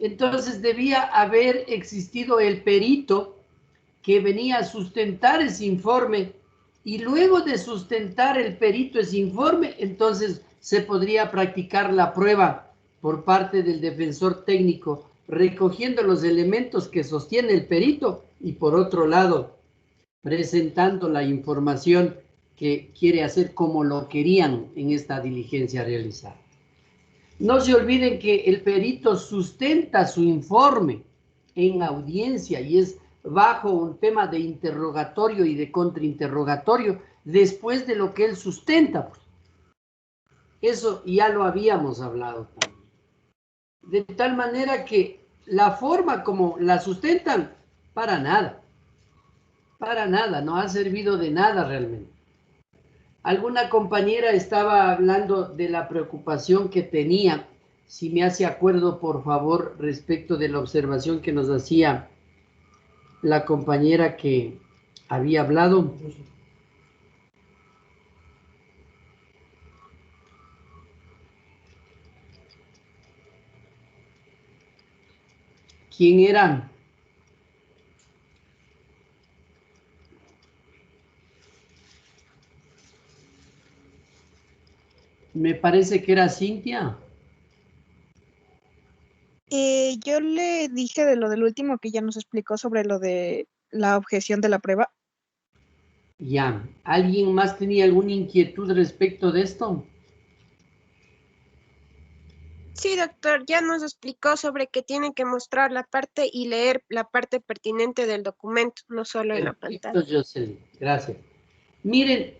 Entonces debía haber existido el perito que venía a sustentar ese informe, y luego de sustentar el perito ese informe, entonces se podría practicar la prueba por parte del defensor técnico, recogiendo los elementos que sostiene el perito y por otro lado presentando la información que quiere hacer como lo querían en esta diligencia realizada. No se olviden que el perito sustenta su informe en audiencia y es bajo un tema de interrogatorio y de contrainterrogatorio después de lo que él sustenta. Eso ya lo habíamos hablado también. De tal manera que la forma como la sustentan, para nada, no ha servido de nada realmente. Alguna compañera estaba hablando de la preocupación que tenía, si me hace acuerdo, por favor, respecto de la observación que nos hacía la compañera que había hablado. ¿Quién era? Me parece que era Cintia. Yo le dije de lo del último que ya nos explicó sobre lo de la objeción de la prueba. Ya. ¿Alguien más tenía alguna inquietud respecto de esto? Sí, doctor, ya nos explicó sobre que tienen que mostrar la parte y leer la parte pertinente del documento, no solo en la pantalla. Jocelyn, gracias. Miren,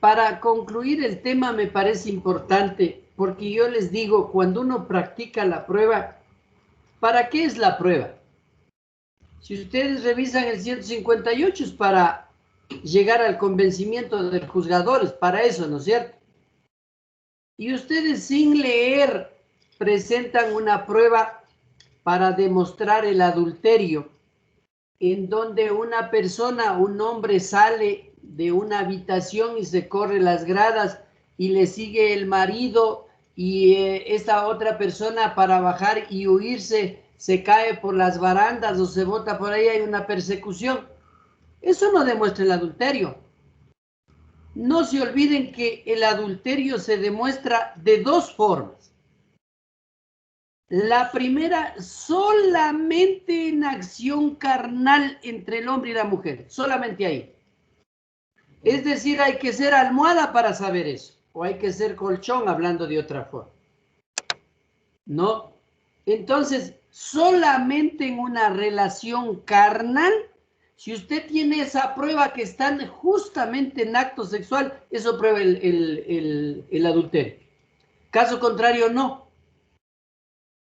para concluir el tema me parece importante, porque yo les digo, cuando uno practica la prueba, ¿para qué es la prueba? Si ustedes revisan el 158 es para llegar al convencimiento del juzgador, es para eso, ¿no es cierto? Y ustedes sin leer presentan una prueba para demostrar el adulterio, en donde una persona, un hombre sale de una habitación y se corre las gradas y le sigue el marido y esta otra persona para bajar y huirse se cae por las barandas o se bota por ahí, hay una persecución. Eso no demuestra el adulterio. No se olviden que el adulterio se demuestra de dos formas. La primera, solamente en acción carnal entre el hombre y la mujer, solamente ahí. Es decir, hay que ser almohada para saber eso, o hay que ser colchón, hablando de otra forma. ¿No? Entonces, solamente en una relación carnal, si usted tiene esa prueba que están justamente en acto sexual, eso prueba el adulterio. Caso contrario, no.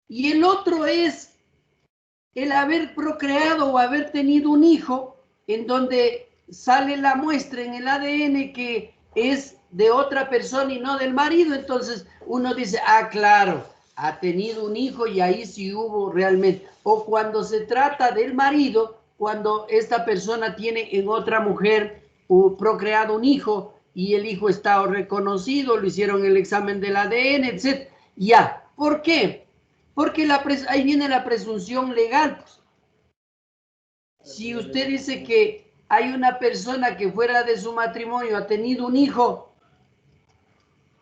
Y el otro es el haber procreado o haber tenido un hijo en donde sale la muestra en el ADN que es de otra persona y no del marido, entonces uno dice, ah, claro, ha tenido un hijo y ahí sí hubo realmente. O cuando se trata del marido, cuando esta persona tiene en otra mujer procreado un hijo y el hijo está reconocido, lo hicieron el examen del ADN, etc. Ya, ¿por qué? Porque ahí viene la presunción legal. Pues. Si usted dice que hay una persona que fuera de su matrimonio ha tenido un hijo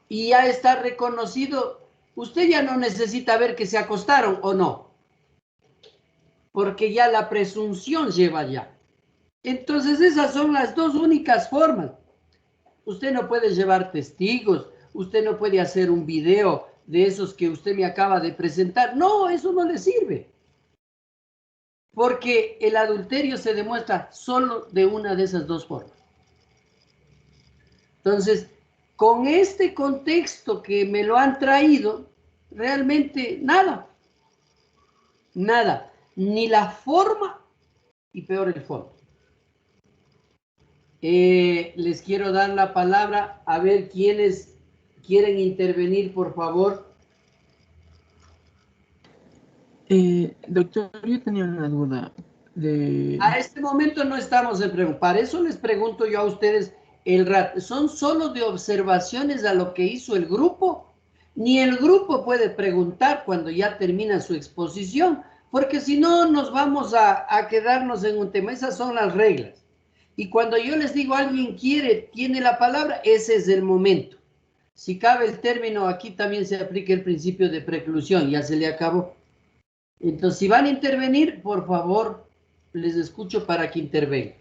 y ya está reconocido, usted ya no necesita ver que se acostaron o no, porque ya la presunción lleva ya. Entonces esas son las dos únicas formas. Usted no puede llevar testigos, usted no puede hacer un video de esos que usted me acaba de presentar. No, eso no le sirve. Porque el adulterio se demuestra solo de una de esas dos formas. Entonces, con este contexto que me lo han traído, realmente nada. Nada. Ni la forma y peor el fondo. Les quiero dar la palabra a ver quiénes quieren intervenir, por favor. Doctor, yo tenía una duda. A este momento no estamos en pregunta. Para eso les pregunto yo a ustedes, ¿son solo de observaciones a lo que hizo el grupo? Ni el grupo puede preguntar cuando ya termina su exposición, porque si no nos vamos a quedarnos en un tema. Esas son las reglas. Y cuando yo les digo alguien quiere, tiene la palabra, ese es el momento. Si cabe el término, aquí también se aplica el principio de preclusión, ya se le acabó. Entonces, si van a intervenir, por favor, les escucho para que intervengan.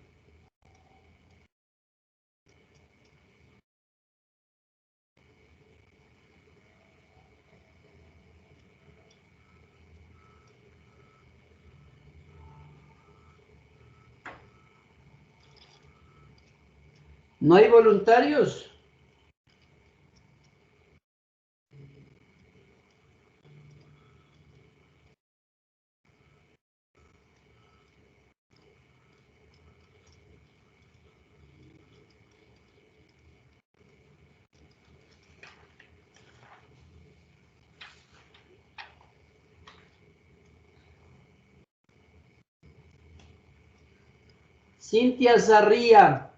¿No hay voluntarios? Cintia Sarría,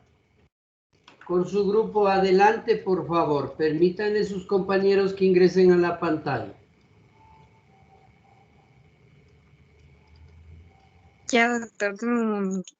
con su grupo adelante, por favor. Permítanle a sus compañeros que ingresen a la pantalla. Ya, doctor, dame un momentito.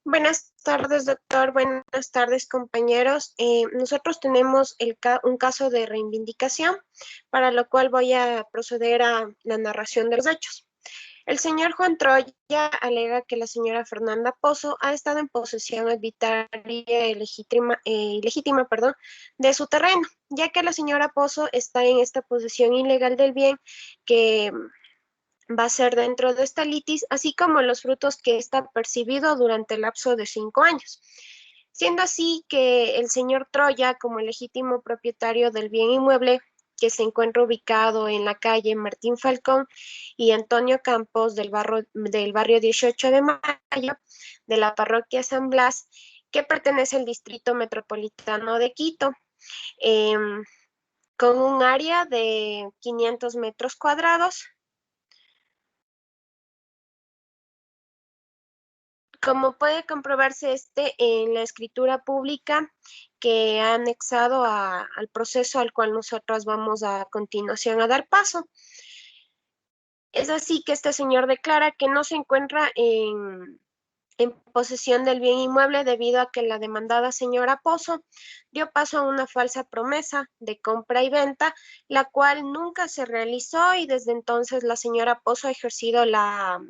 Buenas tardes, doctor. Buenas tardes, compañeros. Nosotros tenemos un caso de reivindicación, para lo cual voy a proceder a la narración de los hechos. El señor Juan Troya alega que la señora Fernanda Pozo ha estado en posesión arbitraria y ilegítima, de su terreno, ya que la señora Pozo está en esta posesión ilegal del bien que va a ser dentro de esta litis, así como los frutos que ésta percibido durante el lapso de 5 años. Siendo así que el señor Troya, como el legítimo propietario del bien inmueble, que se encuentra ubicado en la calle Martín Falcón y Antonio Campos del barrio 18 de Mayo, de la parroquia San Blas, que pertenece al distrito metropolitano de Quito, con un área de 500 metros cuadrados. Como puede comprobarse en la escritura pública que ha anexado al proceso al cual nosotros vamos a continuación a dar paso. Es así que este señor declara que no se encuentra en posesión del bien inmueble debido a que la demandada señora Pozo dio paso a una falsa promesa de compra y venta, la cual nunca se realizó, y desde entonces la señora Pozo ha ejercido la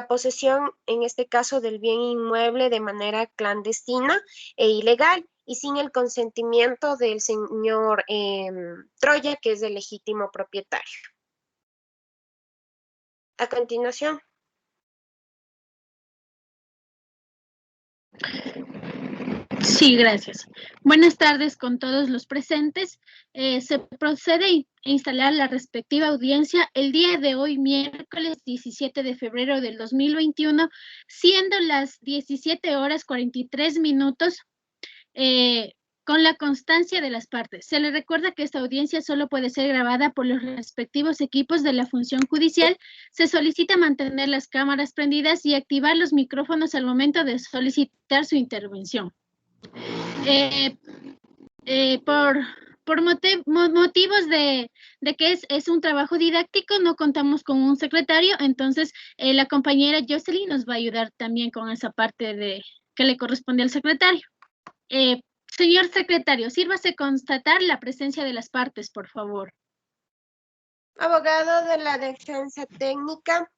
posesión, en este caso, del bien inmueble de manera clandestina e ilegal y sin el consentimiento del señor Troya, que es el legítimo propietario. A continuación. Sí, gracias. Buenas tardes con todos los presentes. Se procede a instalar la respectiva audiencia el día de hoy, miércoles 17 de febrero del 2021, siendo las 17 horas 43 minutos, con la constancia de las partes. Se le recuerda que esta audiencia solo puede ser grabada por los respectivos equipos de la función judicial. Se solicita mantener las cámaras prendidas y activar los micrófonos al momento de solicitar su intervención. Por motivos de que es un trabajo didáctico, no contamos con un secretario, entonces la compañera Jocelyn nos va a ayudar también con esa parte que le corresponde al secretario. Señor secretario, sírvase constatar la presencia de las partes, por favor. Abogado de la defensa técnica,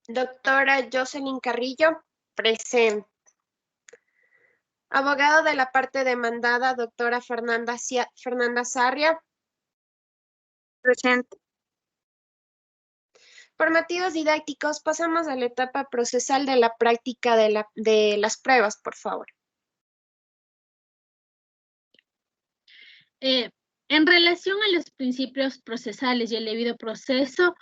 doctora Jocelyn Carrillo, presente. Abogado de la parte demandada, doctora Fernanda Sarria, presente. Por motivos didácticos, pasamos a la etapa procesal de la práctica de las pruebas, por favor. En relación a los principios procesales y el debido proceso,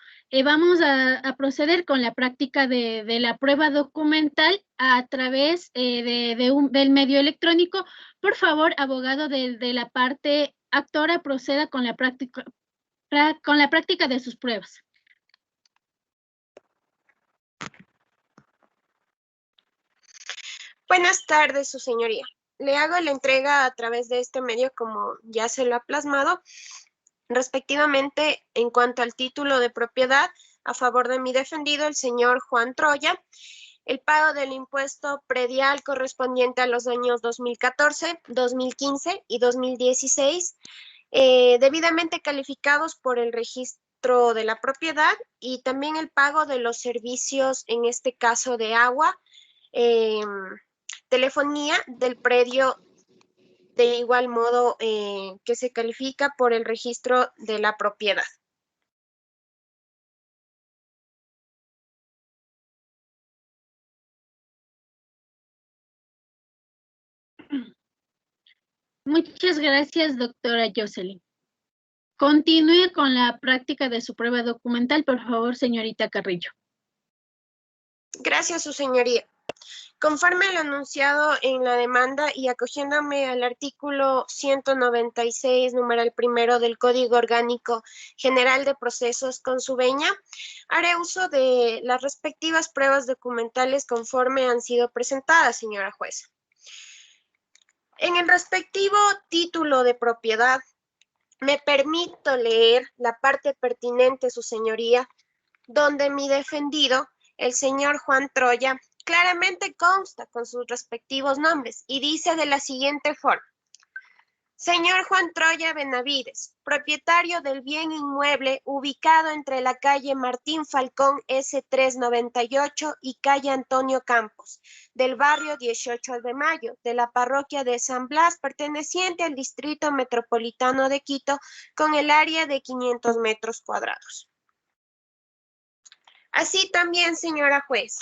vamos a proceder con la práctica de la prueba documental a través del medio electrónico. Por favor, abogado de la parte actora, proceda con la práctica de sus pruebas. Buenas tardes, su señoría. Le hago la entrega a través de este medio, como ya se lo ha plasmado, respectivamente en cuanto al título de propiedad a favor de mi defendido, el señor Juan Troya, el pago del impuesto predial correspondiente a los años 2014, 2015 y 2016, debidamente calificados por el registro de la propiedad, y también el pago de los servicios, en este caso de agua, telefonía del predio, de igual modo que se califica por el registro de la propiedad. Muchas gracias, doctora Jocelyn. Continúe con la práctica de su prueba documental, por favor, señorita Carrillo. Gracias, su señoría. Conforme a lo anunciado en la demanda y acogiéndome al artículo 196, numeral primero del Código Orgánico General de Procesos con su venia, haré uso de las respectivas pruebas documentales conforme han sido presentadas, señora jueza. En el respectivo título de propiedad, me permito leer la parte pertinente, su señoría, donde mi defendido, el señor Juan Troya, claramente consta con sus respectivos nombres y dice de la siguiente forma: señor Juan Troya Benavides, propietario del bien inmueble ubicado entre la calle Martín Falcón S398 y calle Antonio Campos, del barrio 18 de Mayo, de la parroquia de San Blas, perteneciente al Distrito Metropolitano de Quito, con el área de 500 metros cuadrados. Así también, señora juez,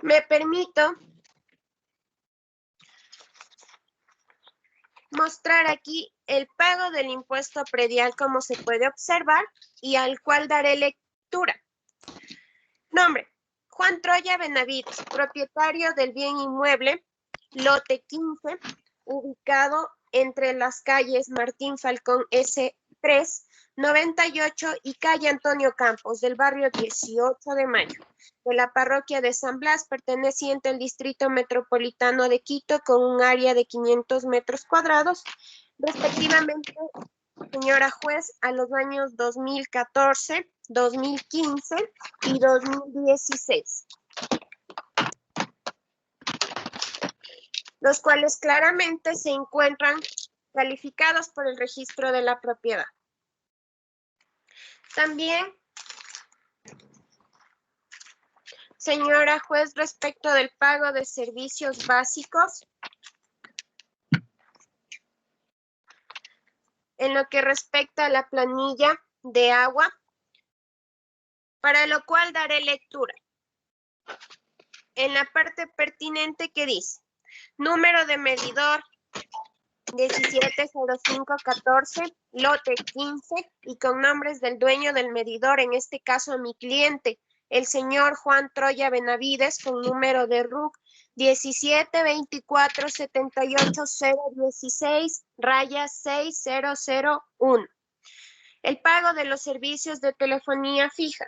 me permito mostrar aquí el pago del impuesto predial, como se puede observar, y al cual daré lectura. Nombre: Juan Troya Benavides, propietario del bien inmueble, lote 15, ubicado entre las calles Martín Falcón S3, 98 y calle Antonio Campos, del barrio 18 de Mayo, de la parroquia de San Blas, perteneciente al Distrito Metropolitano de Quito, con un área de 500 metros cuadrados, respectivamente, señora juez, a los años 2014, 2015 y 2016. Los cuales claramente se encuentran calificados por el registro de la propiedad. También, señora juez, respecto del pago de servicios básicos, en lo que respecta a la planilla de agua, para lo cual daré lectura. En la parte pertinente que dice: número de medidor 170514, lote 15, y con nombres del dueño del medidor, en este caso mi cliente, el señor Juan Troya Benavides, con número de RUC 1724-78-016-60001. El pago de los servicios de telefonía fija.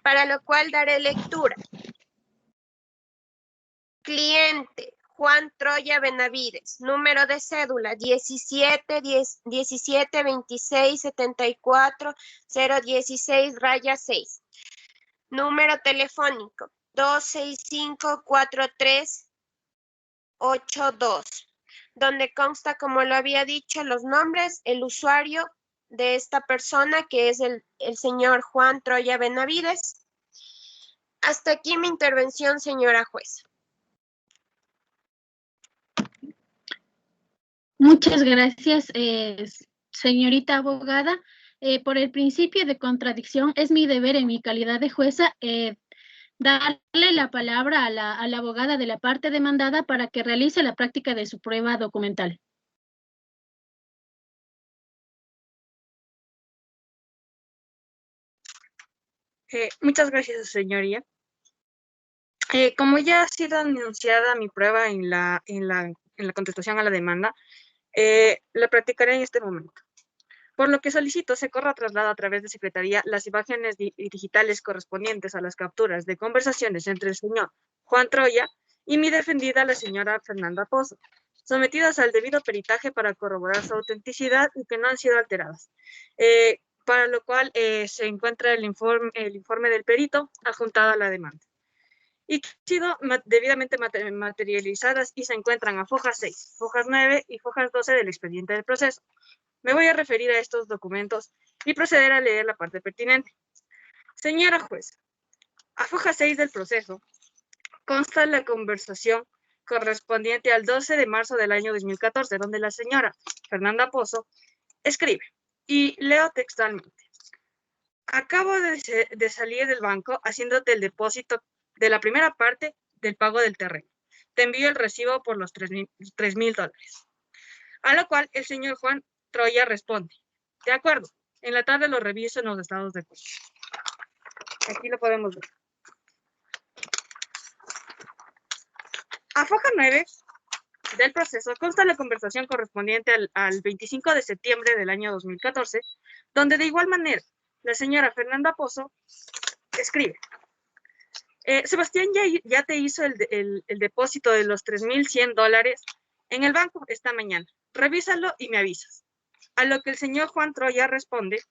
Para lo cual daré lectura. Cliente Juan Troya Benavides, número de cédula 17-26-74-016-6. Número telefónico 265-4382, donde consta, como lo había dicho, los nombres, el usuario de esta persona, que es el señor Juan Troya Benavides. Hasta aquí mi intervención, señora jueza. Muchas gracias, señorita abogada. Por el principio de contradicción, es mi deber en mi calidad de jueza darle la palabra a la abogada de la parte demandada para que realice la práctica de su prueba documental. Muchas gracias, señoría. Como ya ha sido anunciada mi prueba en la contestación a la demanda, la practicaré en este momento. Por lo que solicito se corra traslado a través de Secretaría las imágenes digitales correspondientes a las capturas de conversaciones entre el señor Juan Troya y mi defendida, la señora Fernanda Pozo, sometidas al debido peritaje para corroborar su autenticidad y que no han sido alteradas. Para lo cual se encuentra el informe del perito adjuntado a la demanda. Y que han sido debidamente materializadas y se encuentran a fojas 6, fojas 9 y fojas 12 del expediente del proceso. Me voy a referir a estos documentos y proceder a leer la parte pertinente. Señora jueza, a foja 6 del proceso consta la conversación correspondiente al 12 de marzo del año 2014, donde la señora Fernanda Pozo escribe, y leo textualmente: acabo de salir del banco haciéndote el depósito de la primera parte del pago del terreno. Te envío el recibo por los $3,000. A lo cual el señor Juan Troya responde: de acuerdo, en la tarde lo reviso en los estados de cuenta. Aquí lo podemos ver. A foja 9 del proceso consta la conversación correspondiente al 25 de septiembre del año 2014, donde de igual manera la señora Fernanda Pozo escribe: Sebastián ya te hizo el depósito de los $3,100 en el banco esta mañana. Revísalo y me avisas. A lo que el señor Juan Troya responde: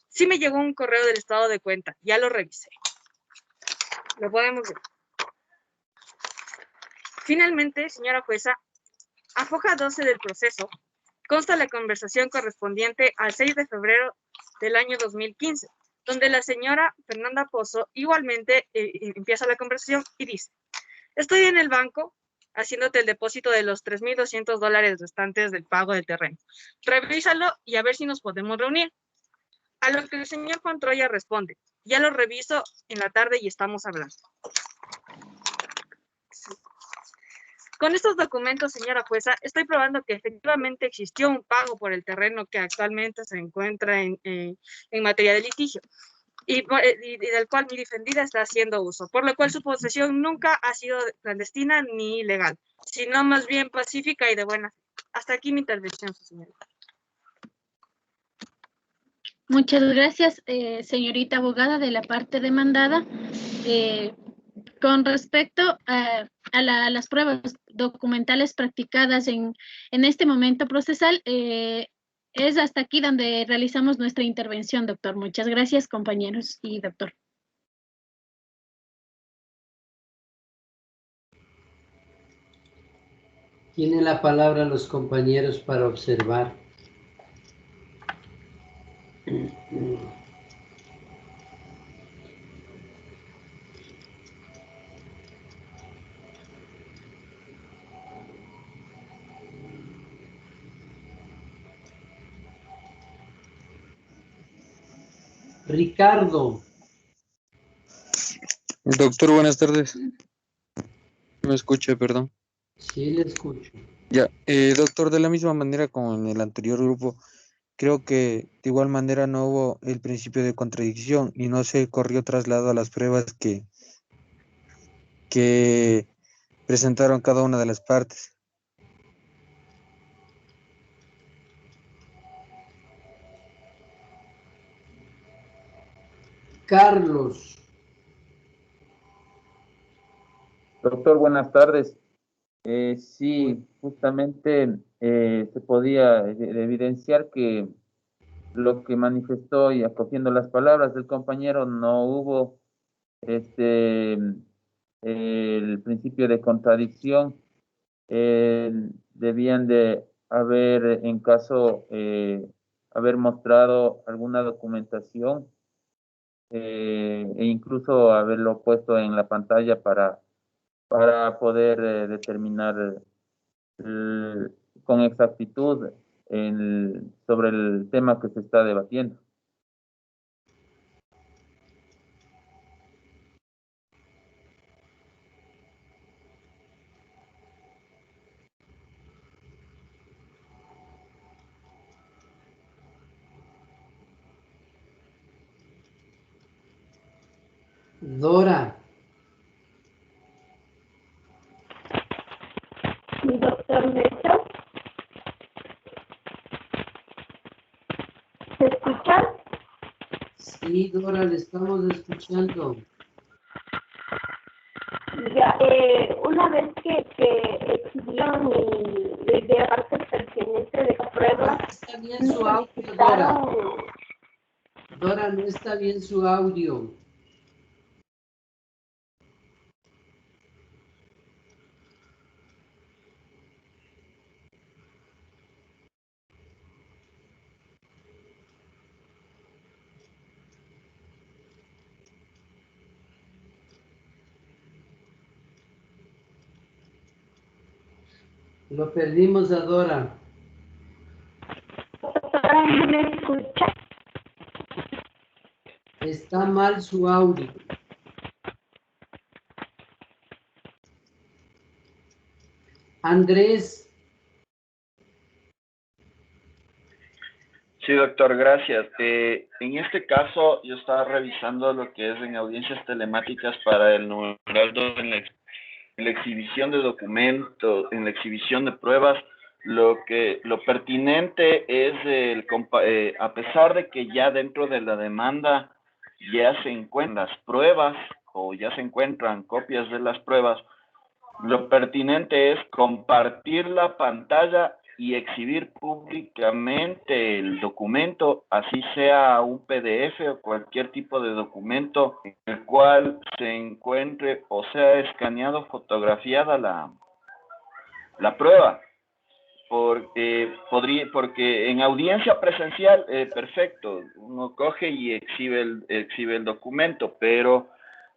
sí me llegó un correo del estado de cuenta, ya lo revisé. Lo podemos ver. Finalmente, señora jueza, a foja 12 del proceso consta la conversación correspondiente al 6 de febrero del año 2015, donde la señora Fernanda Pozo igualmente empieza la conversación y dice: estoy en el banco haciéndote el depósito de los $3,200 restantes del pago del terreno. Revísalo y a ver si nos podemos reunir. A lo que el señor Juan Troya responde: ya lo reviso en la tarde y estamos hablando. Sí. Con estos documentos, señora jueza, estoy probando que efectivamente existió un pago por el terreno que actualmente se encuentra en materia de litigio y del cual mi defendida está haciendo uso, por lo cual su posesión nunca ha sido clandestina ni ilegal, sino más bien pacífica y de buena fe. Hasta aquí mi intervención, señora. Muchas gracias, señorita abogada de la parte demandada. Con respecto a las pruebas documentales practicadas en este momento procesal, es hasta aquí donde realizamos nuestra intervención, doctor. Muchas gracias, compañeros y doctor. Tienen la palabra los compañeros para observar. Ricardo. Doctor, buenas tardes. ¿Me escucha, perdón? Sí, le escucho. Ya, doctor, de la misma manera como en el anterior grupo, creo que de igual manera no hubo el principio de contradicción y no se corrió traslado a las pruebas que presentaron cada una de las partes. Carlos. Doctor, buenas tardes. Sí, justamente se podía evidenciar que lo que manifestó y acogiendo las palabras del compañero, no hubo el principio de contradicción. Debían de haber, en caso, haber mostrado alguna documentación e incluso haberlo puesto en la pantalla para poder determinar con exactitud sobre el tema que se está debatiendo. Dora. Doctor Néstor, ¿se escucha? Sí, Dora, le estamos escuchando. Ya, una vez que exhibieron de parte pertinente de la prueba, No está bien su audio, Dora. solicitaron. Dora, no está bien su audio. Lo perdimos a Dora. Doctora, ¿no me escucha? Está mal su audio. Andrés. Sí, doctor, gracias. En este caso, yo estaba revisando lo que es en audiencias telemáticas para el numeral 2 en la exhibición de documentos, en la exhibición de pruebas. Lo pertinente es a pesar de que ya dentro de la demanda ya se encuentran las pruebas o ya se encuentran copias de las pruebas, lo pertinente es compartir la pantalla y exhibir públicamente el documento, así sea un PDF o cualquier tipo de documento en el cual se encuentre o sea escaneado, fotografiada la prueba. Porque en audiencia presencial, perfecto, uno coge y exhibe el documento, pero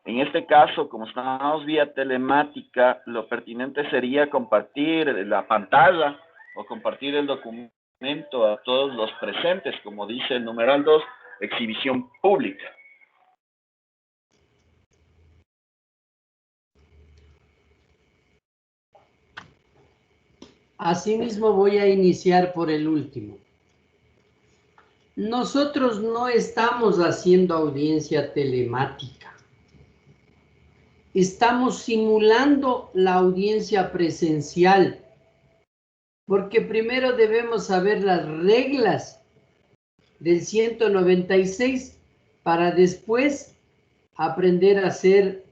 en este caso, como estamos vía telemática, lo pertinente sería compartir la pantalla o compartir el documento a todos los presentes, como dice el numeral 2, exhibición pública. Asimismo voy a iniciar por el último. Nosotros no estamos haciendo audiencia telemática. Estamos simulando la audiencia presencial, porque primero debemos saber las reglas del 196 para después aprender a hacer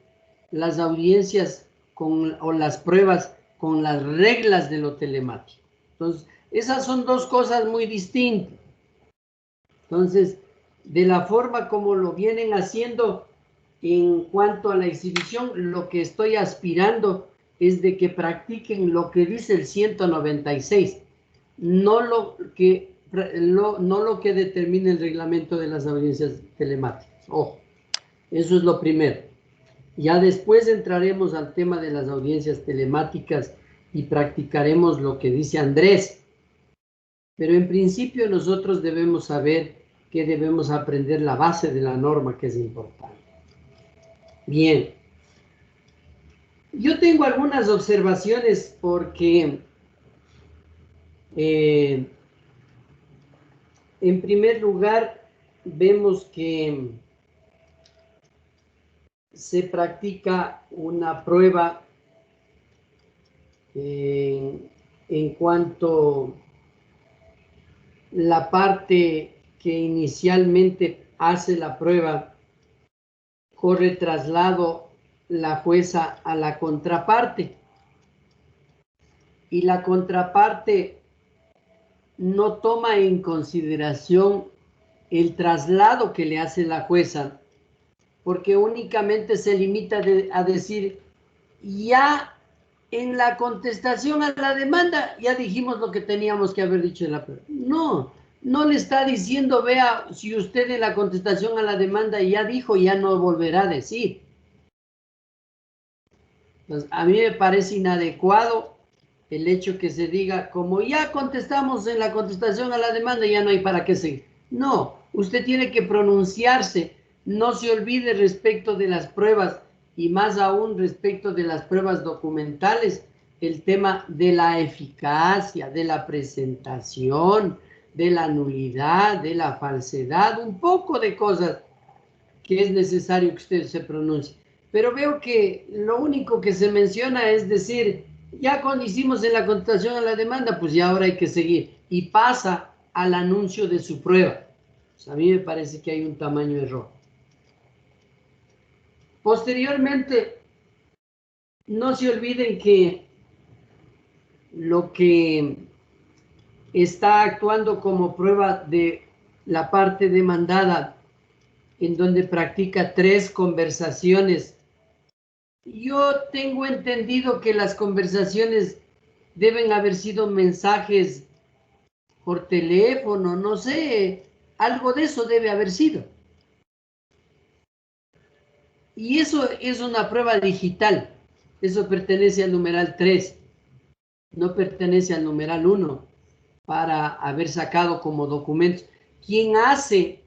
las audiencias o las pruebas con las reglas de lo telemático. Entonces, esas son dos cosas muy distintas. Entonces, de la forma como lo vienen haciendo en cuanto a la exhibición, lo que estoy aspirando es de que practiquen lo que dice el 196, no lo que determina el reglamento de las audiencias telemáticas. Ojo, eso es lo primero. Ya después entraremos al tema de las audiencias telemáticas y practicaremos lo que dice Andrés. Pero en principio nosotros debemos saber que debemos aprender la base de la norma, que es importante. Bien. Yo tengo algunas observaciones porque En primer lugar, vemos que se practica una prueba en cuanto la parte que inicialmente hace la prueba corre traslado la jueza a la contraparte y la contraparte no toma en consideración el traslado que le hace la jueza, porque únicamente se limita a decir, ya en la contestación a la demanda ya dijimos lo que teníamos que haber dicho en la prueba. No le está diciendo, vea, si usted en la contestación a la demanda ya dijo, ya no volverá a decir. Entonces, a mí me parece inadecuado el hecho que se diga, como ya contestamos en la contestación a la demanda, ya no hay para qué seguir. No, usted tiene que pronunciarse, no se olvide respecto de las pruebas y más aún respecto de las pruebas documentales, el tema de la eficacia, de la presentación, de la nulidad, de la falsedad, un poco de cosas que es necesario que usted se pronuncie. Pero veo que lo único que se menciona es decir, ya cuando hicimos en la contestación a la demanda, pues ya ahora hay que seguir. Y pasa al anuncio de su prueba. Pues a mí me parece que hay un tamaño error. Posteriormente, no se olviden que lo que está actuando como prueba de la parte demandada, en donde practica 3 conversaciones. Yo tengo entendido que las conversaciones deben haber sido mensajes por teléfono, no sé, algo de eso debe haber sido. Y eso es una prueba digital, eso pertenece al numeral 3, no pertenece al numeral 1, para haber sacado como documentos. Quien hace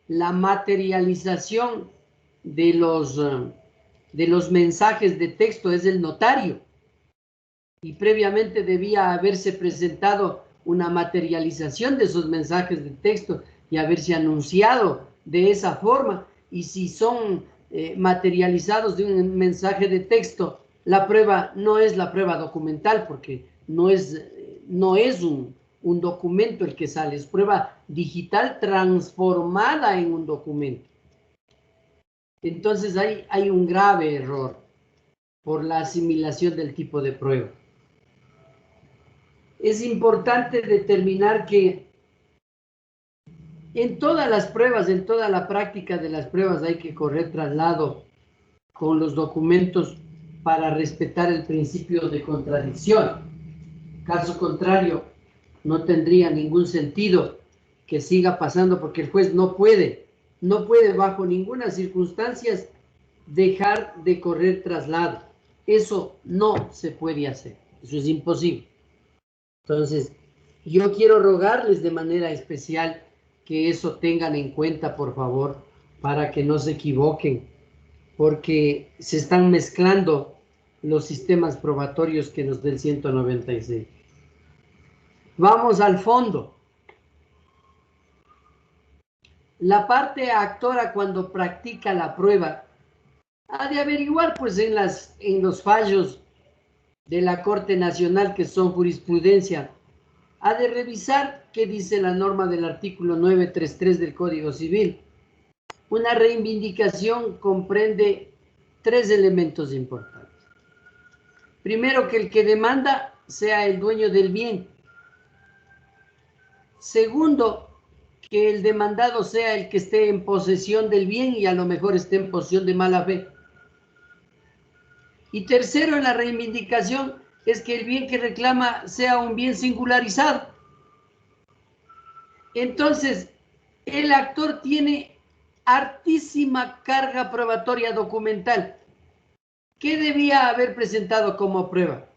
la materialización de los mensajes de texto es el notario, y previamente debía haberse presentado una materialización de esos mensajes de texto y haberse anunciado de esa forma. Y si son materializados de un mensaje de texto, la prueba no es la prueba documental, porque no es un documento el que sale, es prueba digital transformada en un documento. Entonces hay un grave error por la asimilación del tipo de prueba. Es importante determinar que en todas las pruebas, en toda la práctica de las pruebas, hay que correr traslado con los documentos para respetar el principio de contradicción. Caso contrario, no tendría ningún sentido que siga pasando, porque el juez no puede bajo ninguna circunstancia dejar de correr traslado. Eso no se puede hacer, eso es imposible. Entonces, yo quiero rogarles de manera especial que eso tengan en cuenta, por favor, para que no se equivoquen, porque se están mezclando los sistemas probatorios que nos den 196. Vamos al fondo. La parte actora, cuando practica la prueba, ha de averiguar pues en los fallos de la Corte Nacional, que son jurisprudencia, ha de revisar qué dice la norma del artículo 933 del Código Civil. Una reivindicación comprende 3 elementos importantes. Primero, que el que demanda sea el dueño del bien. Segundo, que el demandado sea el que esté en posesión del bien y a lo mejor esté en posesión de mala fe. Y tercero, en la reivindicación, es que el bien que reclama sea un bien singularizado. Entonces, el actor tiene hartísima carga probatoria documental. ¿Qué debía haber presentado como prueba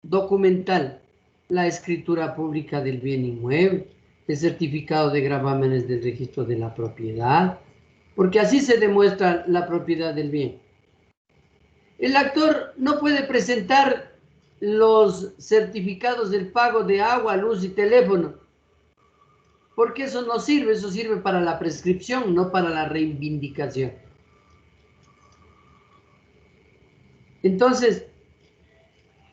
documental? La escritura pública del bien inmueble, el certificado de gravámenes del registro de la propiedad, porque así se demuestra la propiedad del bien. El actor no puede presentar los certificados del pago de agua, luz y teléfono, porque eso no sirve, eso sirve para la prescripción, no para la reivindicación. Entonces,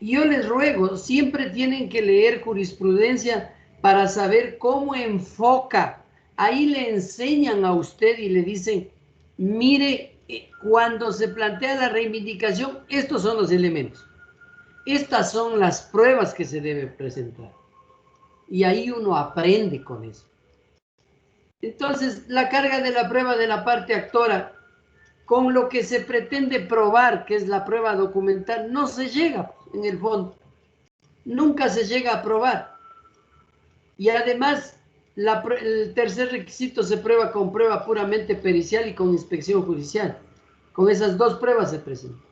yo les ruego, siempre tienen que leer jurisprudencia para saber cómo enfoca. Ahí le enseñan a usted y le dicen, mire, cuando se plantea la reivindicación, estos son los elementos. Estas son las pruebas que se deben presentar. Y ahí uno aprende con eso. Entonces, la carga de la prueba de la parte actora, con lo que se pretende probar, que es la prueba documental, no se llega en el fondo. Nunca se llega a probar. Y además, el tercer requisito se prueba con prueba puramente pericial y con inspección judicial. Con esas dos pruebas se presenta.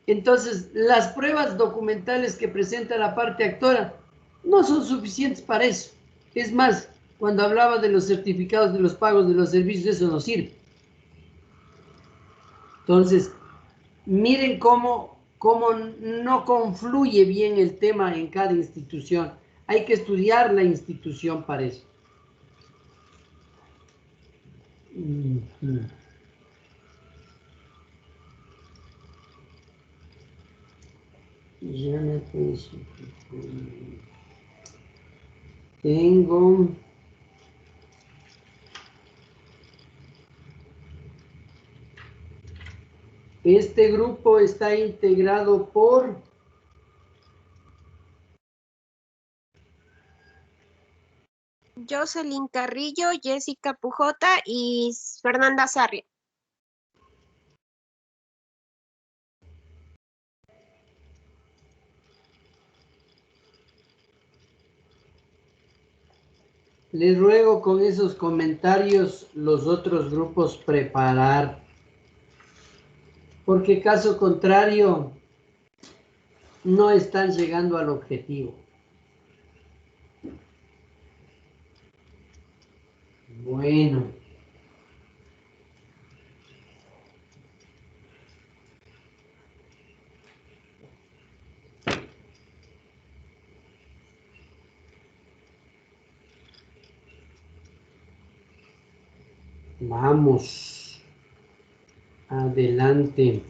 Entonces, las pruebas documentales que presenta la parte actora no son suficientes para eso. Es más, cuando hablaba de los certificados de los pagos de los servicios, eso no sirve. Entonces, miren cómo no confluye bien el tema en cada institución. Hay que estudiar la institución para eso. Ya me tengo. Este grupo está integrado por Jocelyn Carrillo, Jessica Pujota y Fernanda Sarria. Les ruego con esos comentarios los otros grupos preparar, porque caso contrario no están llegando al objetivo. Bueno. Vamos. Adelante.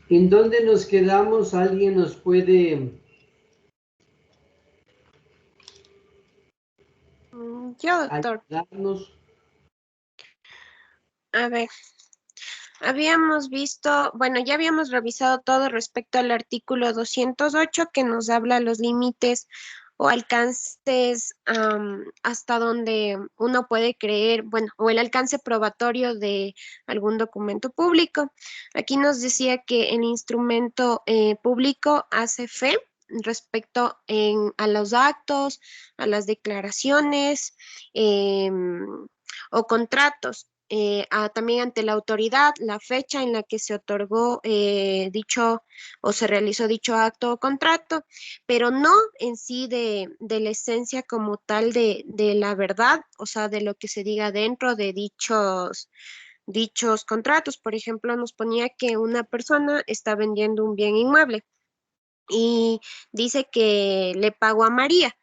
¿En dónde nos quedamos? ¿Alguien nos puede...? Yo, doctor. Ayudarnos? A ver. Habíamos visto, bueno, ya habíamos revisado todo respecto al artículo 208 que nos habla los límites o alcances hasta donde uno puede creer, bueno, o el alcance probatorio de algún documento público. Aquí nos decía que el instrumento público hace fe respecto a los actos, a las declaraciones o contratos. También ante la autoridad, la fecha en la que se otorgó dicho o se realizó dicho acto o contrato, pero no en sí de la esencia como tal de la verdad, o sea, de lo que se diga dentro de dichos contratos. Por ejemplo, nos ponía que una persona está vendiendo un bien inmueble y dice que le pagó a María.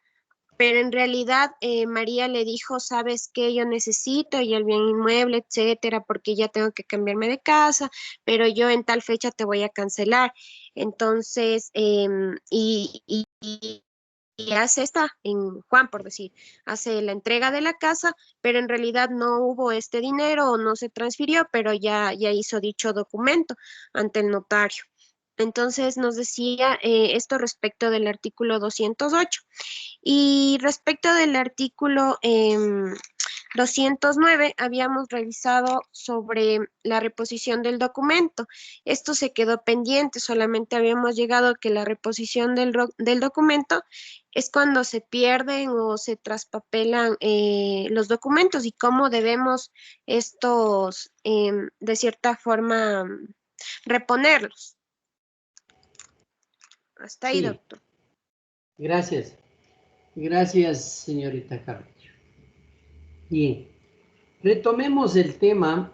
Pero en realidad María le dijo, ¿sabes qué? Yo necesito y el bien inmueble, etcétera, porque ya tengo que cambiarme de casa, pero yo en tal fecha te voy a cancelar. Entonces, y hace en Juan, por decir, hace la entrega de la casa, pero en realidad no hubo este dinero o no se transfirió, pero ya hizo dicho documento ante el notario. Entonces nos decía esto respecto del artículo 208. Y respecto del artículo 209, habíamos revisado sobre la reposición del documento. Esto se quedó pendiente, solamente habíamos llegado a que la reposición del documento es cuando se pierden o se traspapelan los documentos y cómo debemos estos, de cierta forma, reponerlos. Hasta ahí, Sí. doctor. Gracias. Gracias, señorita Carrillo. Bien, retomemos el tema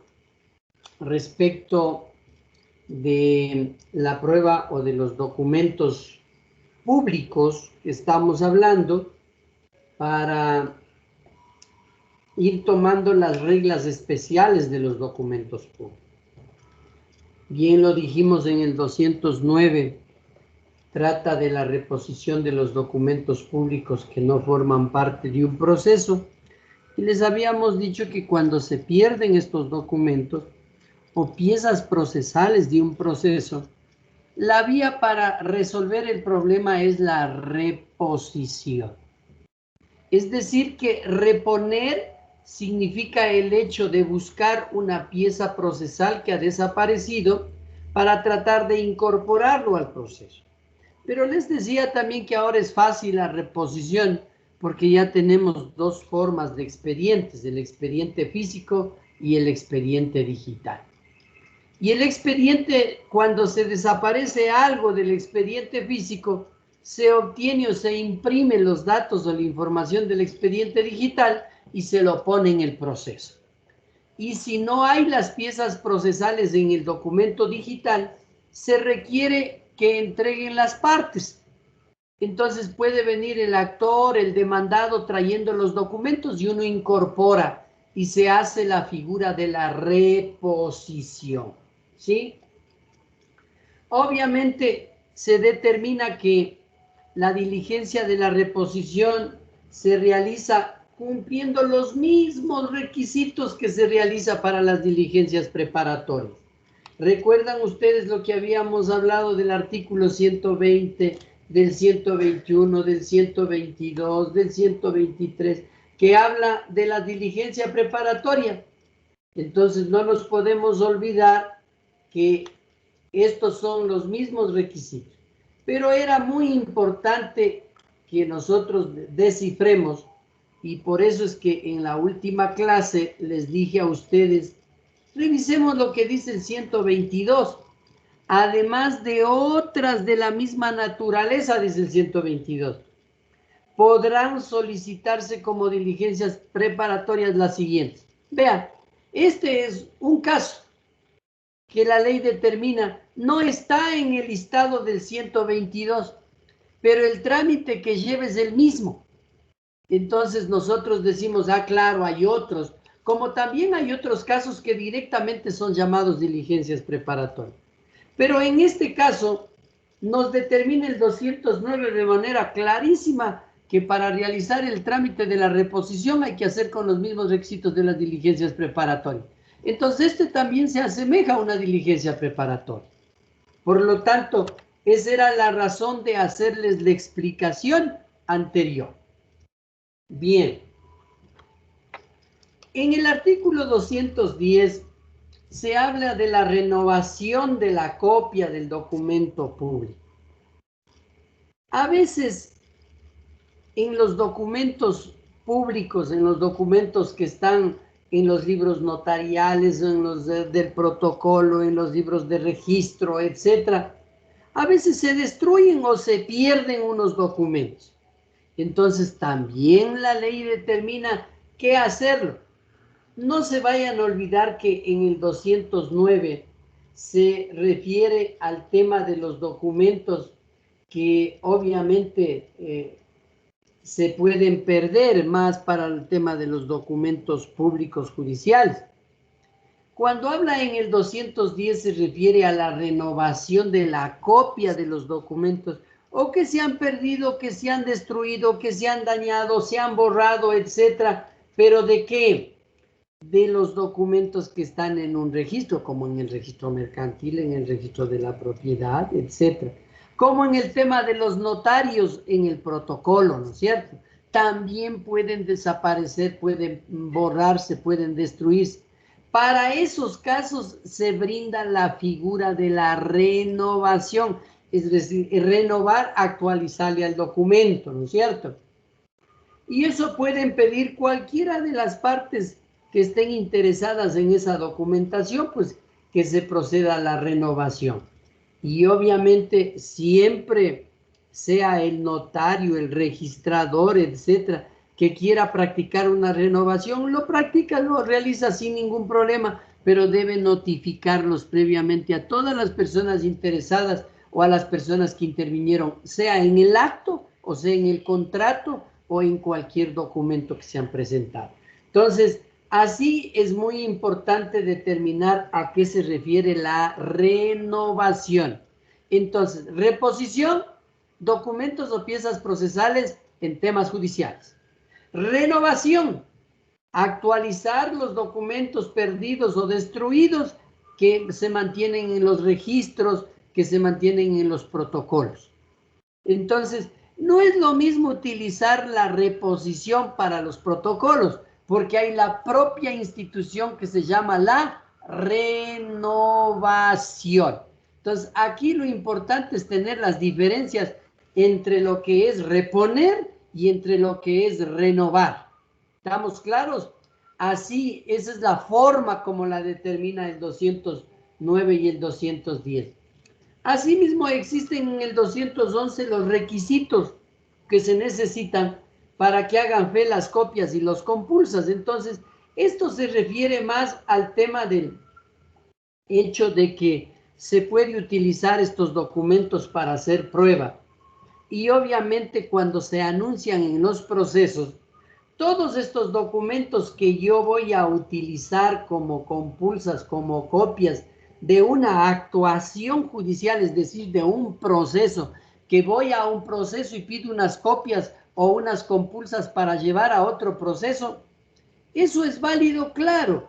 respecto de la prueba o de los documentos públicos que estamos hablando para ir tomando las reglas especiales de los documentos públicos. Bien lo dijimos en el 209, trata de la reposición de los documentos públicos que no forman parte de un proceso. Y les habíamos dicho que cuando se pierden estos documentos o piezas procesales de un proceso, la vía para resolver el problema es la reposición. Es decir, que reponer significa el hecho de buscar una pieza procesal que ha desaparecido para tratar de incorporarlo al proceso. Pero les decía también que ahora es fácil la reposición porque ya tenemos dos formas de expedientes, el expediente físico y el expediente digital. Y el expediente, cuando se desaparece algo del expediente físico, se obtiene o se imprime los datos o la información del expediente digital y se lo pone en el proceso. Y si no hay las piezas procesales en el documento digital, se requiere que entreguen las partes. Entonces puede venir el actor, el demandado trayendo los documentos y uno incorpora y se hace la figura de la reposición, ¿sí? Obviamente se determina que la diligencia de la reposición se realiza cumpliendo los mismos requisitos que se realiza para las diligencias preparatorias. ¿Recuerdan ustedes lo que habíamos hablado del artículo 120, del 121, del 122, del 123, que habla de la diligencia preparatoria? Entonces no nos podemos olvidar que estos son los mismos requisitos. Pero era muy importante que nosotros descifremos, y por eso es que en la última clase les dije a ustedes, revisemos lo que dice el 122. Además de otras de la misma naturaleza, dice el 122, podrán solicitarse como diligencias preparatorias las siguientes. Vean, este es un caso que la ley determina, no está en el listado del 122, pero el trámite que lleva es el mismo. Entonces nosotros decimos, ah, claro, hay otros, como también hay otros casos que directamente son llamados diligencias preparatorias. Pero en este caso nos determina el 209 de manera clarísima que para realizar el trámite de la reposición hay que hacer con los mismos requisitos de las diligencias preparatorias. Entonces este también se asemeja a una diligencia preparatoria. Por lo tanto, esa era la razón de hacerles la explicación anterior. Bien. En el artículo 210 se habla de la renovación de la copia del documento público. A veces en los documentos públicos, en los documentos que están en los libros notariales, en los del protocolo, en los libros de registro, etc., a veces se destruyen o se pierden unos documentos. Entonces también la ley determina qué hacerlo. No se vayan a olvidar que en el 209 se refiere al tema de los documentos que obviamente se pueden perder, más para el tema de los documentos públicos judiciales. Cuando habla en el 210 se refiere a la renovación de la copia de los documentos, o que se han perdido, que se han destruido, que se han dañado, se han borrado, etcétera. ¿Pero de qué? De los documentos que están en un registro, como en el registro mercantil, en el registro de la propiedad, etcétera. Como en el tema de los notarios en el protocolo, ¿no es cierto? También pueden desaparecer, pueden borrarse, pueden destruirse. Para esos casos se brinda la figura de la renovación, es decir, renovar, actualizarle al documento, ¿no es cierto? Y eso pueden pedir cualquiera de las partes que estén interesadas en esa documentación, pues que se proceda a la renovación. Y obviamente siempre sea el notario, el registrador, etcétera, que quiera practicar una renovación, lo practica, lo realiza sin ningún problema, pero debe notificarlos previamente a todas las personas interesadas o a las personas que intervinieron, sea en el acto, o sea en el contrato, o en cualquier documento que se han presentado. Entonces, así es muy importante determinar a qué se refiere la renovación. Entonces, reposición, documentos o piezas procesales en temas judiciales. Renovación, actualizar los documentos perdidos o destruidos que se mantienen en los registros, que se mantienen en los protocolos. Entonces, no es lo mismo utilizar la reposición para los protocolos, porque hay la propia institución que se llama la renovación. Entonces, aquí lo importante es tener las diferencias entre lo que es reponer y entre lo que es renovar. ¿Estamos claros? Así, esa es la forma como la determina el 209 y el 210. Asimismo, existen en el 211 los requisitos que se necesitan para que hagan fe las copias y los compulsas. Entonces, esto se refiere más al tema del hecho de que se puede utilizar estos documentos para hacer prueba. Y obviamente cuando se anuncian en los procesos, todos estos documentos que yo voy a utilizar como compulsas, como copias de una actuación judicial, es decir, de un proceso, que voy a un proceso y pido unas copias o unas compulsas para llevar a otro proceso, eso es válido, claro,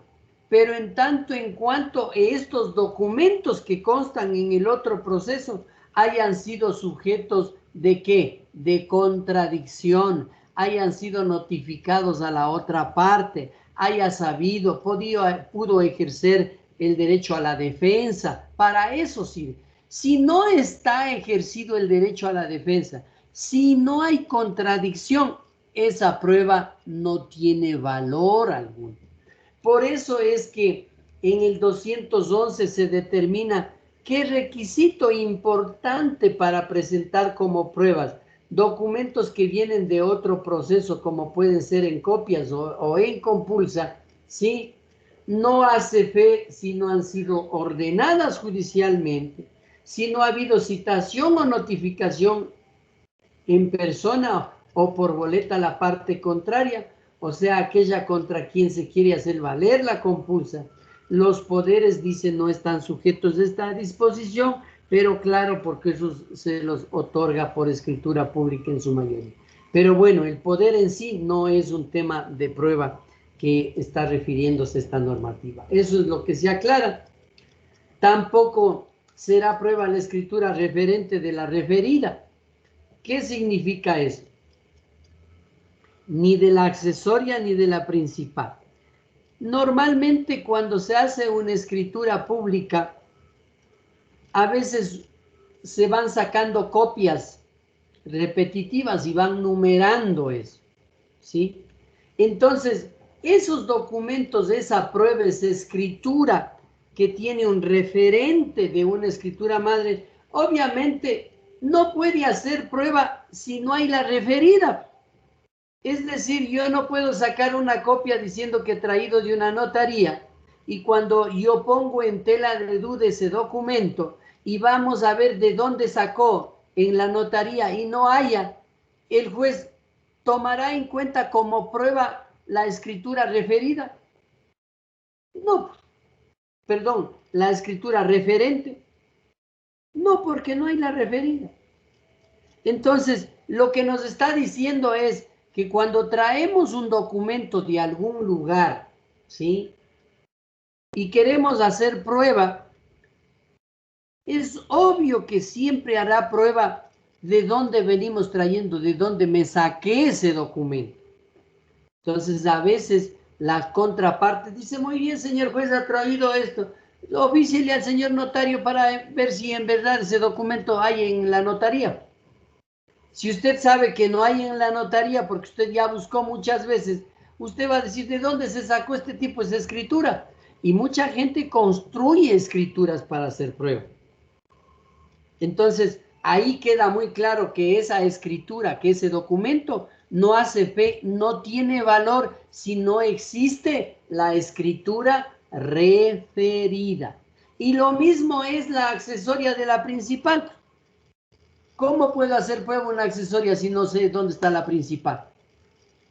pero en tanto en cuanto estos documentos que constan en el otro proceso hayan sido sujetos de ¿qué? De contradicción, hayan sido notificados a la otra parte, haya sabido, pudo ejercer el derecho a la defensa, para eso sirve. Si no está ejercido el derecho a la defensa, si no hay contradicción, esa prueba no tiene valor alguno. Por eso es que en el 211 se determina qué requisito importante para presentar como pruebas documentos que vienen de otro proceso, como pueden ser en copias o en compulsa, ¿sí? No hace fe si no han sido ordenadas judicialmente, si no ha habido citación o notificación en persona o por boleta a la parte contraria, o sea, aquella contra quien se quiere hacer valer la compulsa. Los poderes, dicen, no están sujetos a esta disposición, pero claro, porque eso se los otorga por escritura pública en su mayoría. Pero bueno, el poder en sí no es un tema de prueba que está refiriéndose a esta normativa. Eso es lo que se aclara. Tampoco será prueba la escritura referente de la referida. ¿Qué significa eso? Ni de la accesoria ni de la principal. Normalmente cuando se hace una escritura pública, a veces se van sacando copias repetitivas y van numerando eso, ¿sí? Entonces, esos documentos, esa prueba, esa escritura que tiene un referente de una escritura madre, obviamente no puede hacer prueba si no hay la referida. Es decir, yo no puedo sacar una copia diciendo que he traído de una notaría y cuando yo pongo en tela de duda ese documento y vamos a ver de dónde sacó en la notaría y no haya, el juez tomará en cuenta como prueba la escritura referida. No, perdón, la escritura referente. No, porque no hay la referida. Entonces, lo que nos está diciendo es que cuando traemos un documento de algún lugar, ¿sí? Y queremos hacer prueba, es obvio que siempre hará prueba de dónde venimos trayendo, de dónde me saqué ese documento. Entonces, a veces la contraparte dice, muy bien, señor juez, ha traído esto. Ofíciele al señor notario para ver si en verdad ese documento hay en la notaría. Si usted sabe que no hay en la notaría porque usted ya buscó muchas veces, usted va a decir, ¿de dónde se sacó este tipo de escritura? Y mucha gente construye escrituras para hacer prueba. Entonces, ahí queda muy claro que esa escritura, que ese documento no hace fe, no tiene valor si no existe la escritura referida. Y lo mismo es la accesoria de la principal. ¿Cómo puedo hacer prueba una accesoria si no sé dónde está la principal?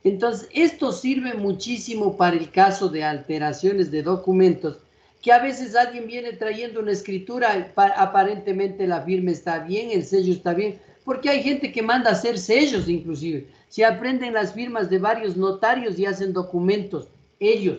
Entonces, esto sirve muchísimo para el caso de alteraciones de documentos, que a veces alguien viene trayendo una escritura, aparentemente la firma está bien, el sello está bien, porque hay gente que manda a hacer sellos inclusive. Se aprenden las firmas de varios notarios y hacen documentos, ellos.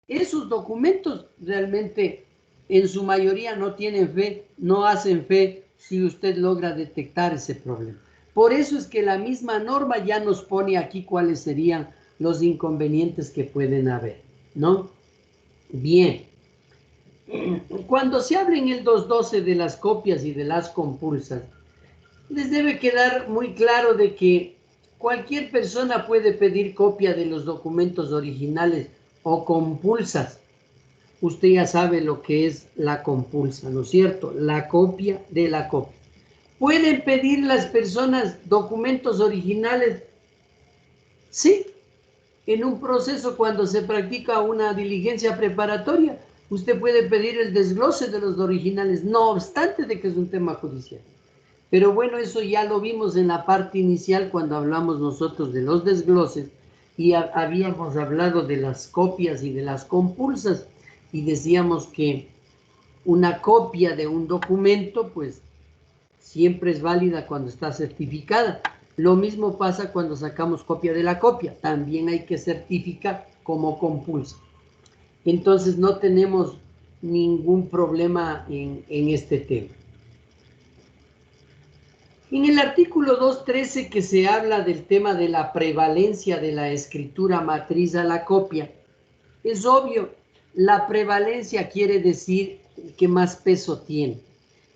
Esos documentos realmente en su mayoría no tienen fe, no hacen fe si usted logra detectar ese problema. Por eso es que la misma norma ya nos pone aquí cuáles serían los inconvenientes que pueden haber, ¿no? Bien. Cuando se habla en el 212 de las copias y de las compulsas, les debe quedar muy claro de que cualquier persona puede pedir copia de los documentos originales o compulsas. Usted ya sabe lo que es la compulsa, ¿no es cierto? La copia de la copia. ¿Pueden pedir las personas documentos originales? Sí. En un proceso, cuando se practica una diligencia preparatoria, usted puede pedir el desglose de los originales, no obstante de que es un tema judicial. Pero bueno, eso ya lo vimos en la parte inicial cuando hablamos nosotros de los desgloses y habíamos hablado de las copias y de las compulsas y decíamos que una copia de un documento, pues, siempre es válida cuando está certificada. Lo mismo pasa cuando sacamos copia de la copia. También hay que certificar como compulsa. Entonces no tenemos ningún problema en este tema. En el artículo 213 que se habla del tema de la prevalencia de la escritura matriz a la copia, es obvio, la prevalencia quiere decir que más peso tiene.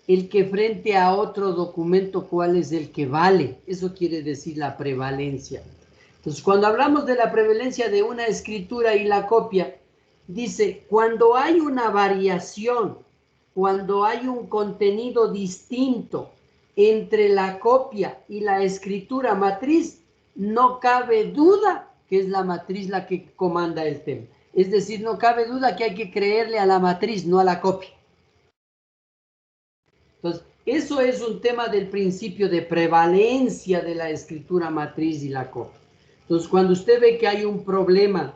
El que frente a otro documento, ¿cuál es el que vale? Eso quiere decir la prevalencia. Entonces, cuando hablamos de la prevalencia de una escritura y la copia, dice, cuando hay una variación, cuando hay un contenido distinto entre la copia y la escritura matriz, no cabe duda que es la matriz la que comanda el tema. Es decir, no cabe duda que hay que creerle a la matriz, no a la copia. Entonces, eso es un tema del principio de prevalencia de la escritura matriz y la copia. Entonces, cuando usted ve que hay un problema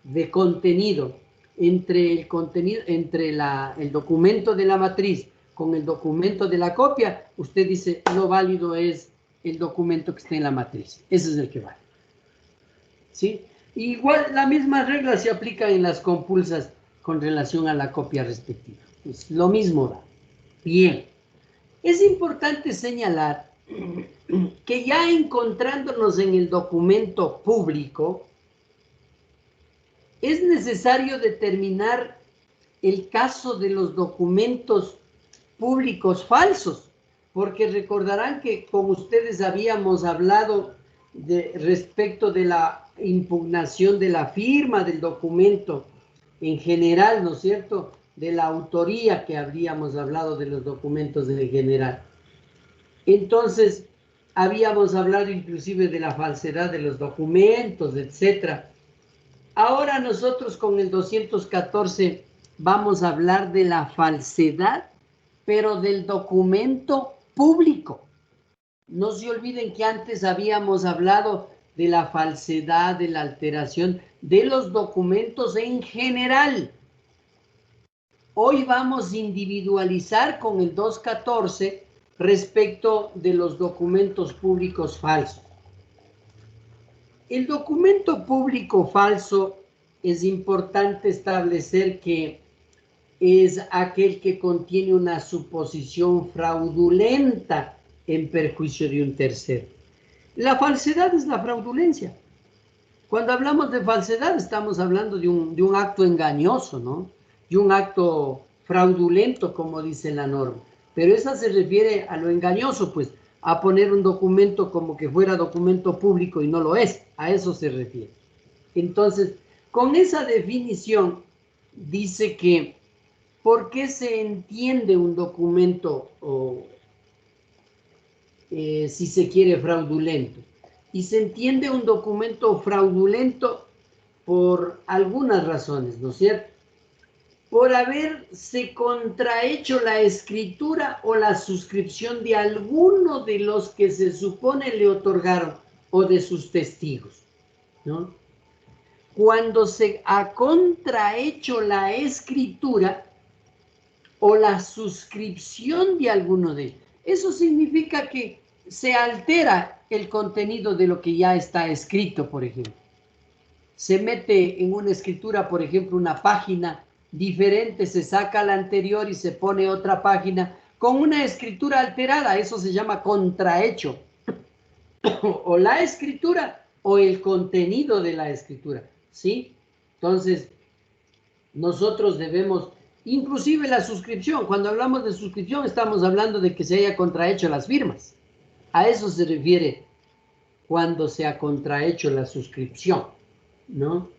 de contenido entre el documento de la matriz con el documento de la copia, usted dice, lo válido es el documento que está en la matriz. Ese es el que vale. ¿Sí? Igual, la misma regla se aplica en las compulsas con relación a la copia respectiva. Es lo mismo da. Bien. Es importante señalar que ya encontrándonos en el documento público, es necesario determinar el caso de los documentos públicos falsos, porque recordarán que con ustedes habíamos hablado respecto de la impugnación de la firma del documento en general, ¿no es cierto?, de la autoría, que habríamos hablado de los documentos en general. Entonces, habíamos hablado inclusive de la falsedad de los documentos, etc. Ahora nosotros con el 214 vamos a hablar de la falsedad, pero del documento público. No se olviden que antes habíamos hablado de la falsedad, de la alteración de los documentos en general. Hoy vamos a individualizar con el 214 respecto de los documentos públicos falsos. El documento público falso es importante establecer que es aquel que contiene una suposición fraudulenta en perjuicio de un tercero. La falsedad es la fraudulencia. Cuando hablamos de falsedad estamos hablando de un acto engañoso, ¿no? De un acto fraudulento, como dice la norma. Pero esa se refiere a lo engañoso, pues, a poner un documento como que fuera documento público y no lo es. A eso se refiere. Entonces, con esa definición, dice que ¿por qué se entiende un documento si se quiere, fraudulento. Y se entiende un documento fraudulento por algunas razones, ¿no es cierto? Por haberse contrahecho la escritura o la suscripción de alguno de los que se supone le otorgaron o de sus testigos, ¿no? Cuando se ha contrahecho la escritura o la suscripción de alguno de ellos, eso significa que se altera el contenido de lo que ya está escrito, por ejemplo. Se mete en una escritura, por ejemplo, una página diferente, se saca la anterior y se pone otra página con una escritura alterada. Eso se llama contrahecho. O la escritura o el contenido de la escritura, ¿sí? Entonces, nosotros debemos, inclusive la suscripción, cuando hablamos de suscripción estamos hablando de que se haya contrahecho las firmas. A eso se refiere cuando se ha contrahecho la suscripción, ¿no?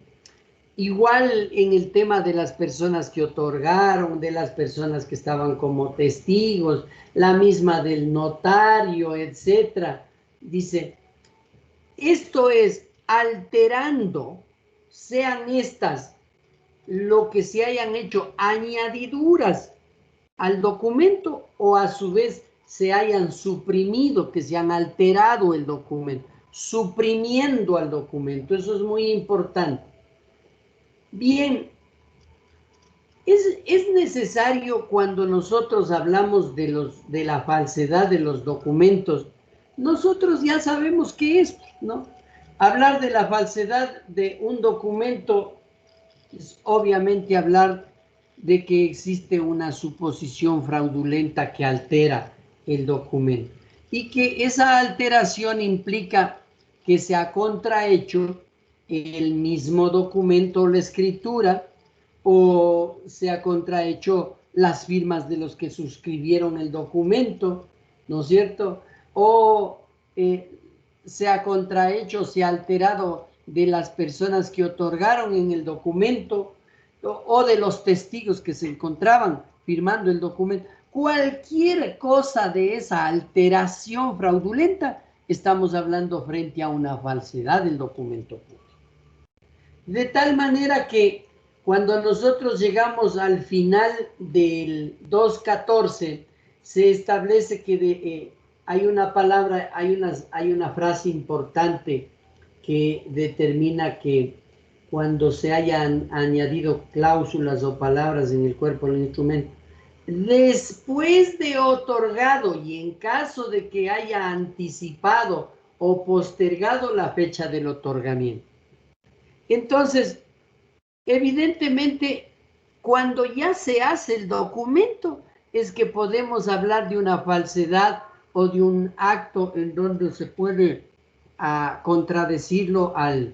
Igual en el tema de las personas que otorgaron, de las personas que estaban como testigos, la misma del notario, etcétera. Dice, esto es alterando, sean estas lo que se hayan hecho añadiduras al documento o a su vez se hayan suprimido, que se han alterado el documento, suprimiendo al documento. Eso es muy importante. Bien, es necesario cuando nosotros hablamos de la falsedad de los documentos, nosotros ya sabemos qué es, ¿no? Hablar de la falsedad de un documento es obviamente hablar de que existe una suposición fraudulenta que altera el documento y que esa alteración implica que se ha contrahecho el mismo documento o la escritura, o se ha contrahecho las firmas de los que suscribieron el documento, ¿no es cierto? O se ha contrahecho, se ha alterado de las personas que otorgaron en el documento o de los testigos que se encontraban firmando el documento. Cualquier cosa de esa alteración fraudulenta, estamos hablando frente a una falsedad del documento público. De tal manera que cuando nosotros llegamos al final del 2.14, se establece que hay una palabra, hay una frase importante que determina que cuando se hayan añadido cláusulas o palabras en el cuerpo del instrumento, después de otorgado y en caso de que haya anticipado o postergado la fecha del otorgamiento. Entonces, evidentemente, cuando ya se hace el documento, es que podemos hablar de una falsedad o de un acto en donde se puede contradecirlo al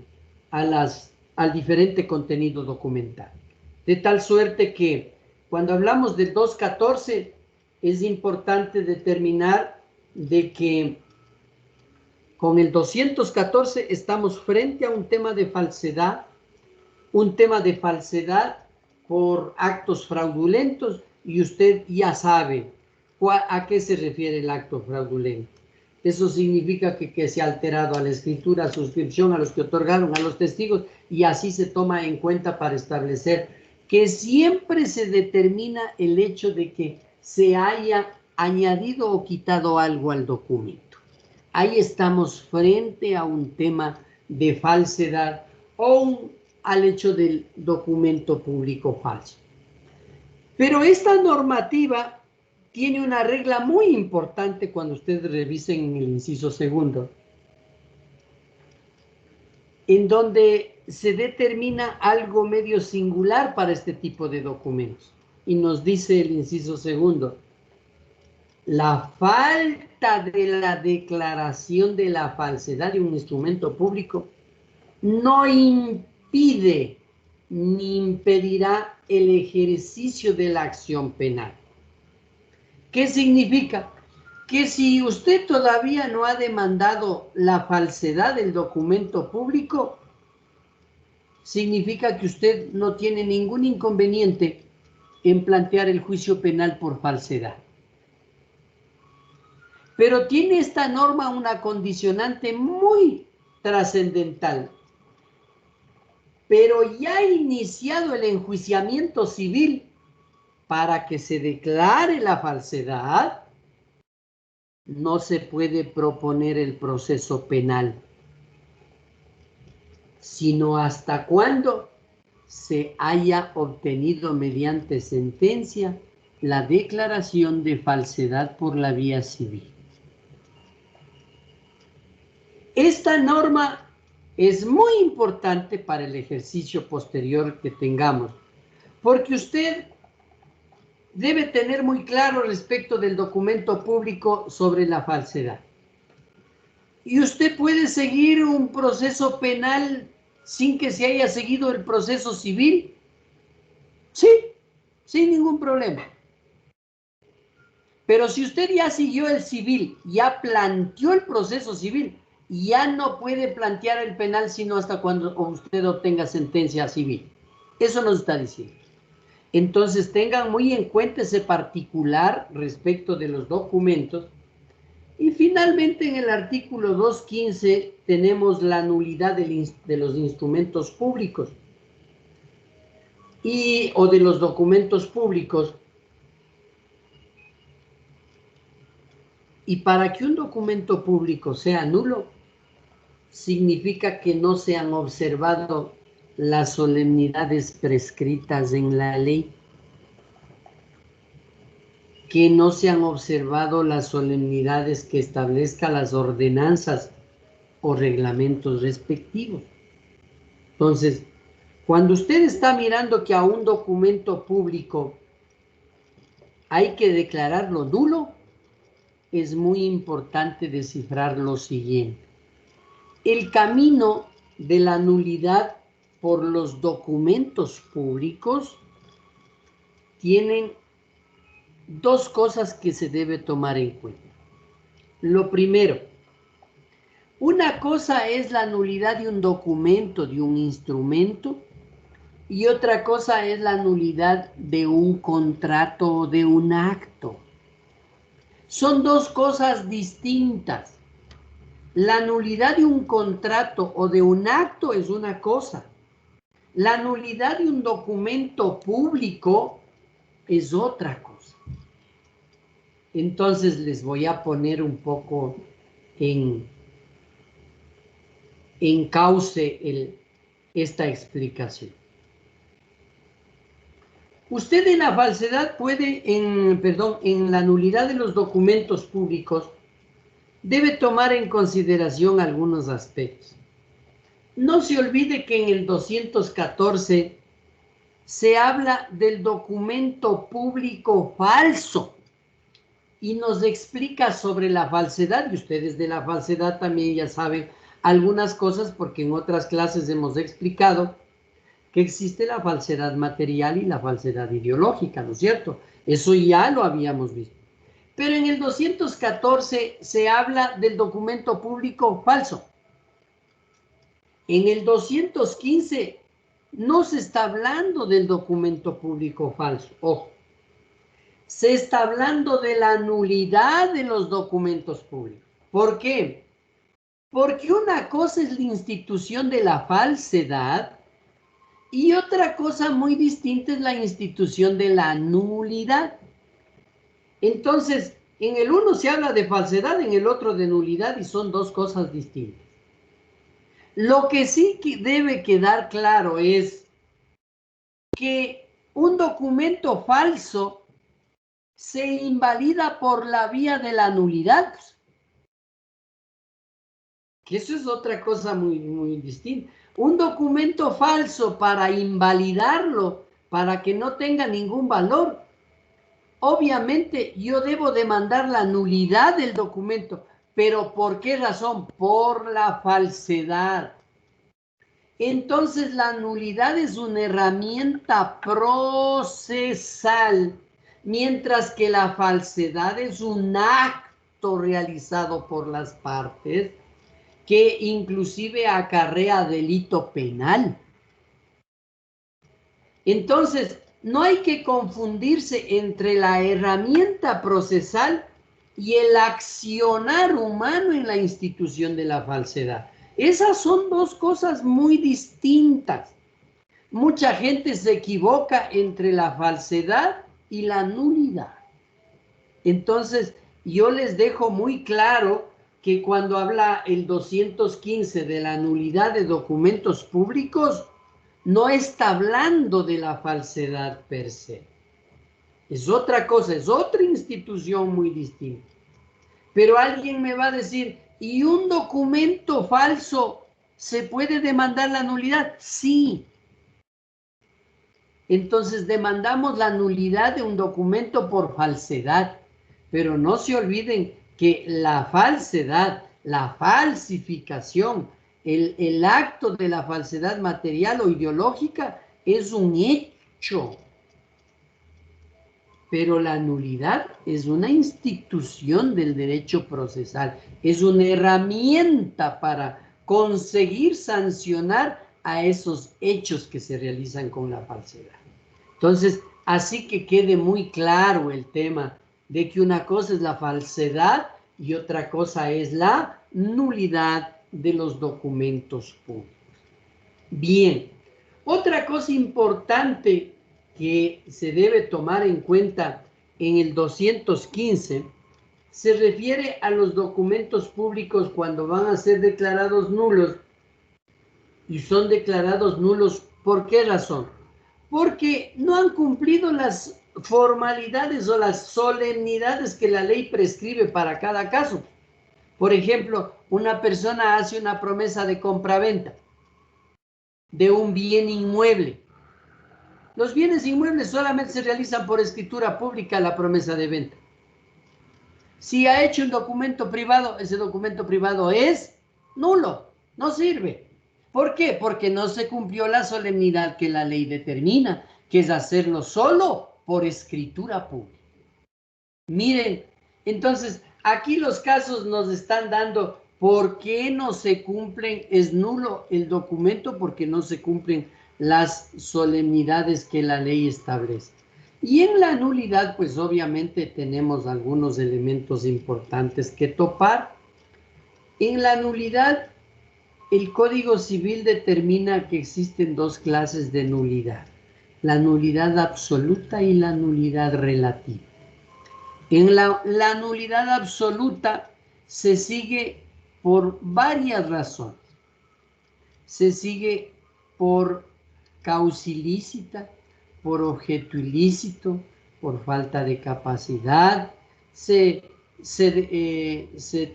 diferente contenido documental. De tal suerte que cuando hablamos del 2.14 es importante determinar de que con el 214 estamos frente a un tema de falsedad por actos fraudulentos, y usted ya sabe a qué se refiere el acto fraudulento. Eso significa que se ha alterado a la escritura, a suscripción, a los que otorgaron, a los testigos, y así se toma en cuenta para establecer que siempre se determina el hecho de que se haya añadido o quitado algo al documento. Ahí estamos frente a un tema de falsedad o al hecho del documento público falso. Pero esta normativa tiene una regla muy importante cuando ustedes revisen en el inciso segundo, en donde se determina algo medio singular para este tipo de documentos. Y nos dice el inciso segundo: la falta de la declaración de la falsedad de un instrumento público no impide ni impedirá el ejercicio de la acción penal. ¿Qué significa? Que si usted todavía no ha demandado la falsedad del documento público, significa que usted no tiene ningún inconveniente en plantear el juicio penal por falsedad. Pero tiene esta norma una condicionante muy trascendental. Pero ya ha iniciado el enjuiciamiento civil para que se declare la falsedad, no se puede proponer el proceso penal, sino hasta cuando se haya obtenido mediante sentencia la declaración de falsedad por la vía civil. Esta norma es muy importante para el ejercicio posterior que tengamos, porque usted debe tener muy claro respecto del documento público sobre la falsedad. Y usted puede seguir un proceso penal sin que se haya seguido el proceso civil. Sí, sin ningún problema. Pero si usted ya siguió el civil, ya planteó el proceso civil, ya no puede plantear el penal sino hasta cuando usted obtenga sentencia civil. Eso nos está diciendo. Entonces tengan muy en cuenta ese particular respecto de los documentos. Y finalmente en el artículo 215 tenemos la nulidad de los instrumentos públicos o de los documentos públicos. Y para que un documento público sea nulo, significa que no se han observado las solemnidades prescritas en la ley, que no se han observado las solemnidades que establezcan las ordenanzas o reglamentos respectivos. Entonces, cuando usted está mirando que a un documento público hay que declararlo nulo, es muy importante descifrar lo siguiente. El camino de la nulidad por los documentos públicos tienen dos cosas que se debe tomar en cuenta. Lo primero, una cosa es la nulidad de un documento, de un instrumento, y otra cosa es la nulidad de un contrato o de un acto. Son dos cosas distintas. La nulidad de un contrato o de un acto es una cosa. La nulidad de un documento público es otra cosa. Entonces les voy a poner un poco en cauce esta explicación. Usted en la falsedad puede, en la nulidad de los documentos públicos, debe tomar en consideración algunos aspectos. No se olvide que en el 214 se habla del documento público falso y nos explica sobre la falsedad, y ustedes de la falsedad también ya saben algunas cosas porque en otras clases hemos explicado que existe la falsedad material y la falsedad ideológica, ¿no es cierto? Eso ya lo habíamos visto. Pero en el 214 se habla del documento público falso. En el 215 no se está hablando del documento público falso, ojo. Se está hablando de la nulidad de los documentos públicos. ¿Por qué? Porque una cosa es la institución de la falsedad y otra cosa muy distinta es la institución de la nulidad. Entonces, en el uno se habla de falsedad, en el otro de nulidad, y son dos cosas distintas. Lo que sí debe quedar claro es que un documento falso se invalida por la vía de la nulidad. Que eso es otra cosa muy, muy distinta. Un documento falso, para invalidarlo, para que no tenga ningún valor, obviamente yo debo demandar la nulidad del documento. ¿Pero por qué razón? Por la falsedad. Entonces la nulidad es una herramienta procesal, mientras que la falsedad es un acto realizado por las partes que inclusive acarrea delito penal. Entonces, no hay que confundirse entre la herramienta procesal y el accionar humano en la institución de la falsedad. Esas son dos cosas muy distintas. Mucha gente se equivoca entre la falsedad y la nulidad. Entonces, yo les dejo muy claro que cuando habla el 215 de la nulidad de documentos públicos, no está hablando de la falsedad per se. Es otra cosa, es otra institución muy distinta. Pero alguien me va a decir, ¿y un documento falso se puede demandar la nulidad? Sí. Entonces demandamos la nulidad de un documento por falsedad. Pero no se olviden que la falsedad, la falsificación, el acto de la falsedad material o ideológica es un hecho. Pero la nulidad es una institución del derecho procesal, es una herramienta para conseguir sancionar a esos hechos que se realizan con la falsedad. Entonces, así que quede muy claro el tema de que una cosa es la falsedad y otra cosa es la nulidad de los documentos públicos. Bien, otra cosa importante que se debe tomar en cuenta en el 215 se refiere a los documentos públicos cuando van a ser declarados nulos, y son declarados nulos, ¿por qué razón? Porque no han cumplido las formalidades o las solemnidades que la ley prescribe para cada caso. Por ejemplo, una persona hace una promesa de compraventa de un bien inmueble. Los bienes inmuebles solamente se realizan por escritura pública, la promesa de venta. Si ha hecho un documento privado, ese documento privado es nulo, no sirve. ¿Por qué? Porque no se cumplió la solemnidad que la ley determina, que es hacerlo solo por escritura pública. Miren, entonces, aquí los casos nos están dando por qué no se cumplen, es nulo el documento porque no se cumplen las solemnidades que la ley establece. Y en la nulidad, pues obviamente tenemos algunos elementos importantes que topar. En la nulidad, el Código Civil determina que existen dos clases de nulidad: la nulidad absoluta y la nulidad relativa. En la nulidad absoluta se sigue por varias razones. Se sigue por causa ilícita, por objeto ilícito, por falta de capacidad.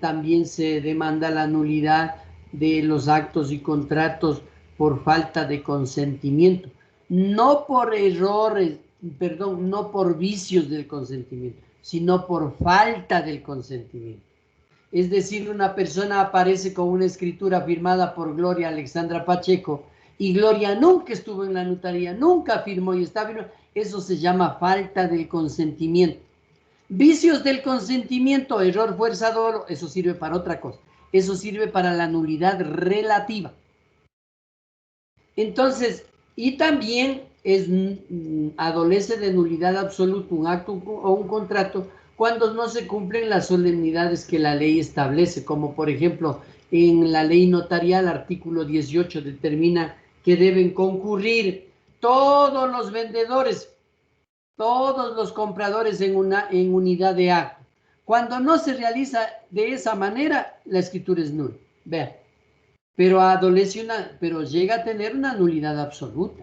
También se demanda la nulidad de los actos y contratos por falta de consentimiento, no por errores, perdón, no por vicios del consentimiento, sino por falta del consentimiento. Es decir, una persona aparece con una escritura firmada por Gloria Alexandra Pacheco y Gloria nunca estuvo en la notaría, nunca firmó y está firmado. Eso se llama falta del consentimiento. Vicios del consentimiento, error, fuerza, dolo, eso sirve para otra cosa. Eso sirve para la nulidad relativa. Entonces, y también adolece de nulidad absoluta un acto o un contrato cuando no se cumplen las solemnidades que la ley establece, como por ejemplo en la ley notarial, artículo 18, determina que deben concurrir todos los vendedores, todos los compradores en unidad de acto. Cuando no se realiza de esa manera, la escritura es nula. Vean, pero llega a tener una nulidad absoluta.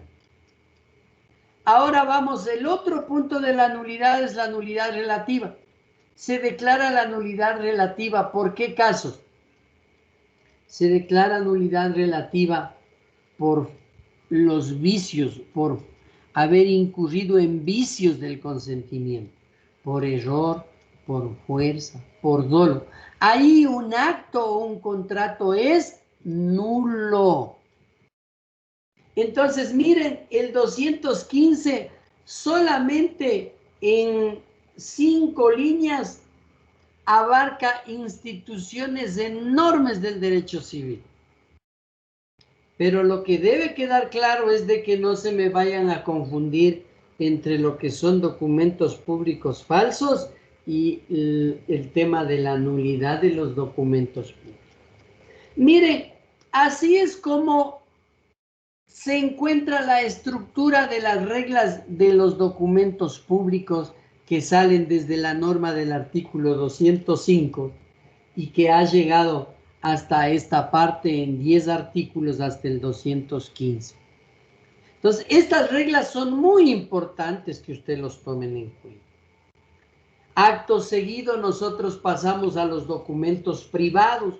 Ahora vamos, el otro punto de la nulidad es la nulidad relativa. Se declara la nulidad relativa, ¿por qué casos? Se declara nulidad relativa por los vicios, por haber incurrido en vicios del consentimiento, por error, por fuerza, por dolo. Ahí un acto o un contrato es nulo. Entonces, miren, el 215 solamente en 5 líneas abarca instituciones enormes del derecho civil. Pero lo que debe quedar claro es de que no se me vayan a confundir entre lo que son documentos públicos falsos y el tema de la nulidad de los documentos públicos. Miren, así es como se encuentra la estructura de las reglas de los documentos públicos que salen desde la norma del artículo 205 y que ha llegado hasta esta parte en 10 artículos hasta el 215. Entonces, estas reglas son muy importantes que ustedes los tomen en cuenta. Acto seguido, nosotros pasamos a los documentos privados.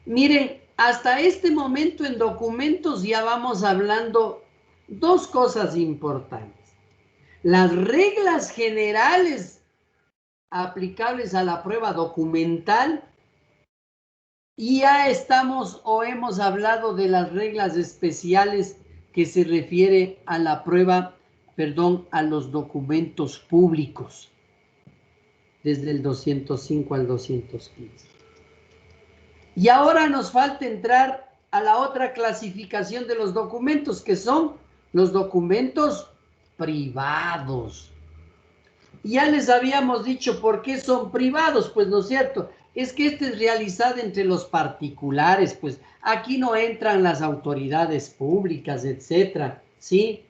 Miren, hasta este momento en documentos ya vamos hablando dos cosas importantes. Las reglas generales aplicables a la prueba documental, y ya estamos o hemos hablado de las reglas especiales que se refiere a la prueba, a los documentos públicos, desde el 205 al 215. Y ahora nos falta entrar a la otra clasificación de los documentos, que son los documentos privados. Ya les habíamos dicho por qué son privados, pues, ¿no es cierto? Es que este es realizado entre los particulares, pues aquí no entran las autoridades públicas, etcétera, ¿sí?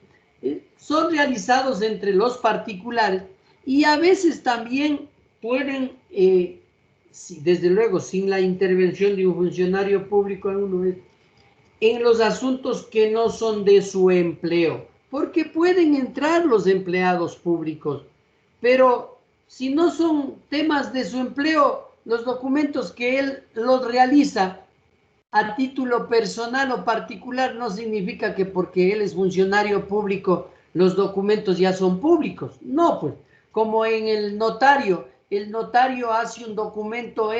Son realizados entre los particulares y a veces también pueden, desde luego, sin la intervención de un funcionario público, en los asuntos que no son de su empleo, porque pueden entrar los empleados públicos, pero si no son temas de su empleo, los documentos que él los realiza a título personal o particular no significa que porque él es funcionario público los documentos ya son públicos. No, pues, como en el notario hace un documento,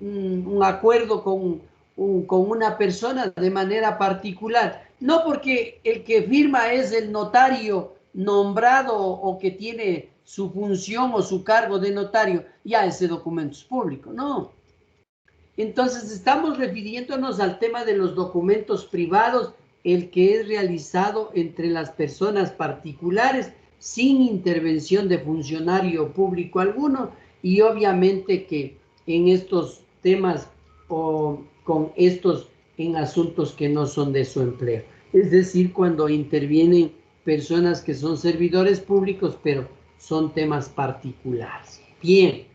un acuerdo con una persona de manera particular, no porque el que firma es el notario nombrado o que tiene su función o su cargo de notario, ya ese documento es público, no. Entonces estamos refiriéndonos al tema de los documentos privados, el que es realizado entre las personas particulares sin intervención de funcionario público alguno, y obviamente que en estos temas o con estos en asuntos que no son de su empleo. Es decir, cuando intervienen personas que son servidores públicos, pero son temas particulares. Bien.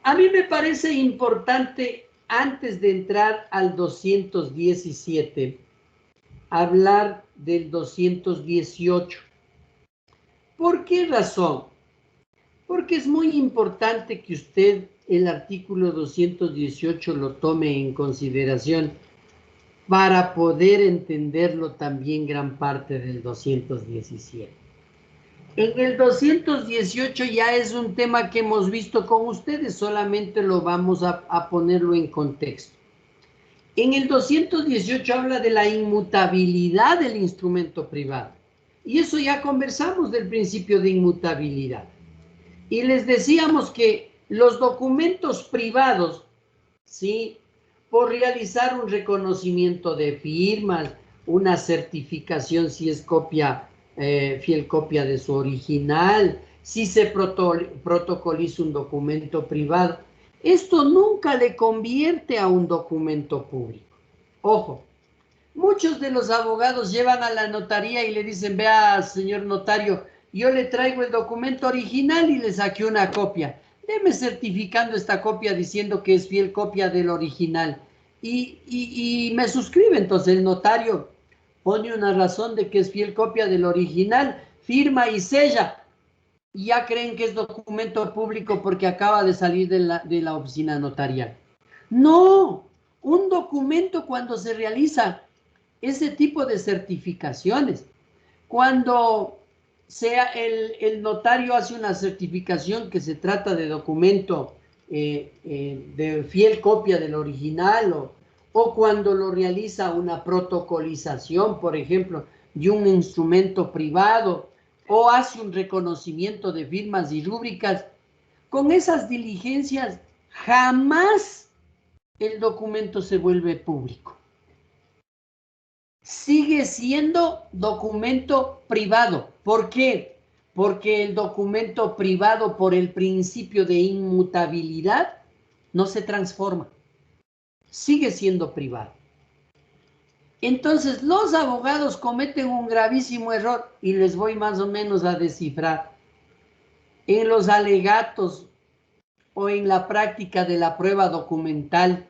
A mí me parece importante, antes de entrar al 217, hablar del 218. ¿Por qué razón? Porque es muy importante que usted el artículo 218 lo tome en consideración para poder entenderlo también gran parte del 217. En el 218 ya es un tema que hemos visto con ustedes, solamente lo vamos a ponerlo en contexto. En el 218 habla de la inmutabilidad del instrumento privado. Y eso ya conversamos del principio de inmutabilidad. Y les decíamos que los documentos privados, ¿sí?, por realizar un reconocimiento de firmas, una certificación si es copia, fiel copia de su original, si se protocoliza un documento privado, esto nunca le convierte a un documento público. Ojo, muchos de los abogados llevan a la notaría y le dicen, vea, señor notario, yo le traigo el documento original y le saqué una copia. Deme certificando esta copia diciendo que es fiel copia del original. Y me suscribe. Entonces el notario pone una razón de que es fiel copia del original, firma y sella. Y ya creen que es documento público porque acaba de salir de la oficina notarial. No, un documento cuando se realiza ese tipo de certificaciones, cuando el notario hace una certificación que se trata de documento de fiel copia del original, o cuando lo realiza una protocolización, por ejemplo, de un instrumento privado, o hace un reconocimiento de firmas y rúbricas, con esas diligencias jamás el documento se vuelve público. Sigue siendo documento privado. ¿Por qué? porque el documento privado, por el principio de inmutabilidad, no se transforma, sigue siendo privado. Entonces, los abogados cometen un gravísimo error, y les voy más o menos a descifrar. En los alegatos o en la práctica de la prueba documental,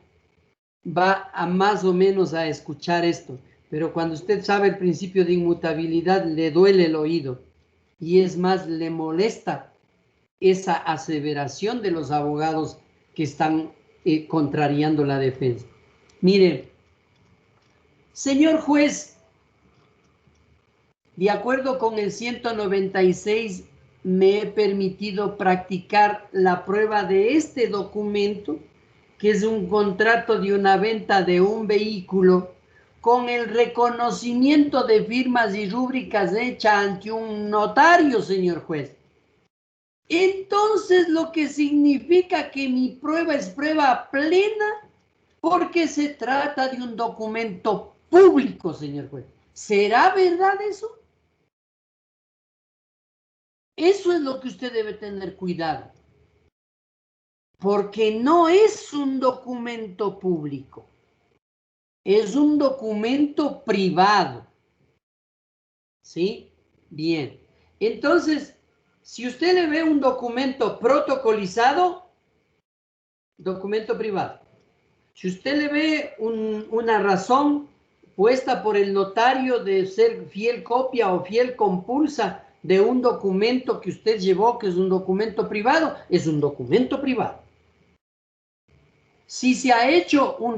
va a más o menos a escuchar esto, pero cuando usted sabe el principio de inmutabilidad, le duele el oído, y es más, le molesta esa aseveración de los abogados que están contrariando la defensa. Miren, señor juez, de acuerdo con el 196, me he permitido practicar la prueba de este documento, que es un contrato de una venta de un vehículo, con el reconocimiento de firmas y rúbricas hecha ante un notario, señor juez. Entonces, lo que significa que mi prueba es prueba plena, porque se trata de un documento público, señor juez. ¿Será verdad eso? Eso es lo que usted debe tener cuidado, porque no es un documento público, es un documento privado. ¿Sí? Bien. Entonces, si usted le ve un documento protocolizado, documento privado. Si usted le ve una razón puesta por el notario de ser fiel copia o fiel compulsa de un documento que usted llevó, que es un documento privado, es un documento privado. Si se ha hecho un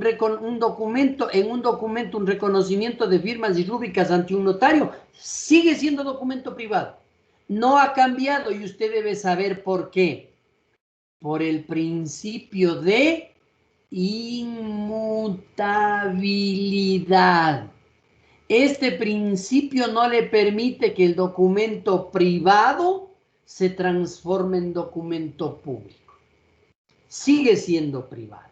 documento, un reconocimiento de firmas y rúbricas ante un notario, sigue siendo documento privado. No ha cambiado, y usted debe saber por qué. Por el principio de inmutabilidad. Este principio no le permite que el documento privado se transforme en documento público. Sigue siendo privado.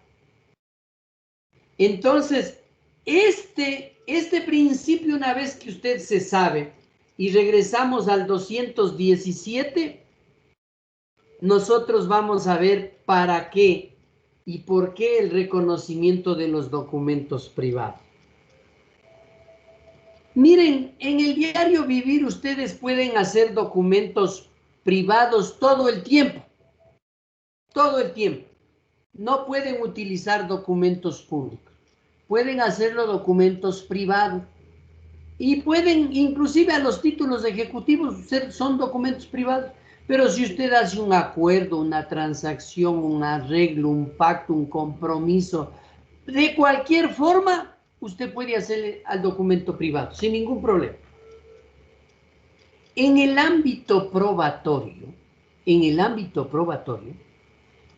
Entonces, este principio, una vez que usted se sabe, y regresamos al 217, nosotros vamos a ver para qué y por qué el reconocimiento de los documentos privados. Miren, en el diario vivir ustedes pueden hacer documentos privados todo el tiempo. Todo el tiempo. No pueden utilizar documentos públicos. Pueden hacerlo documentos privados. Y pueden, inclusive a los títulos ejecutivos, son documentos privados. Pero si usted hace un acuerdo, una transacción, un arreglo, un pacto, un compromiso, de cualquier forma, usted puede hacerle al documento privado, sin ningún problema. En el ámbito probatorio,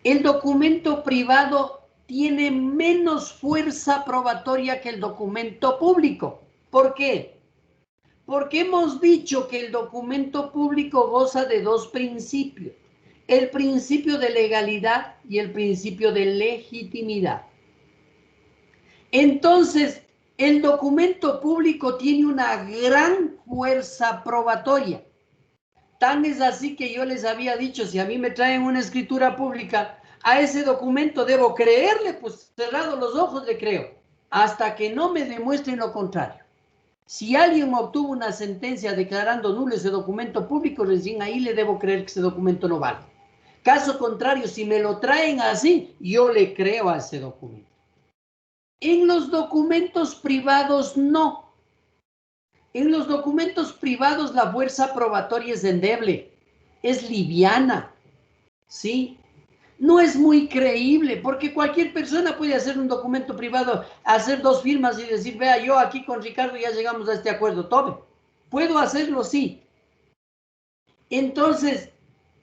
el documento privado tiene menos fuerza probatoria que el documento público. ¿Por qué? Porque hemos dicho que el documento público goza de dos principios: el principio de legalidad y el principio de legitimidad. Entonces, el documento público tiene una gran fuerza probatoria. Tan es así que yo les había dicho, si a mí me traen una escritura pública, a ese documento debo creerle, pues cerrado los ojos le creo, hasta que no me demuestren lo contrario. Si alguien obtuvo una sentencia declarando nulo ese documento público, recién ahí le debo creer que ese documento no vale. Caso contrario, si me lo traen así, yo le creo a ese documento. En los documentos privados no. En los documentos privados la fuerza probatoria es endeble, es liviana, ¿sí? No es muy creíble, porque cualquier persona puede hacer un documento privado, hacer dos firmas y decir, vea, yo aquí con Ricardo ya llegamos a este acuerdo, tome. Puedo hacerlo, sí. Entonces,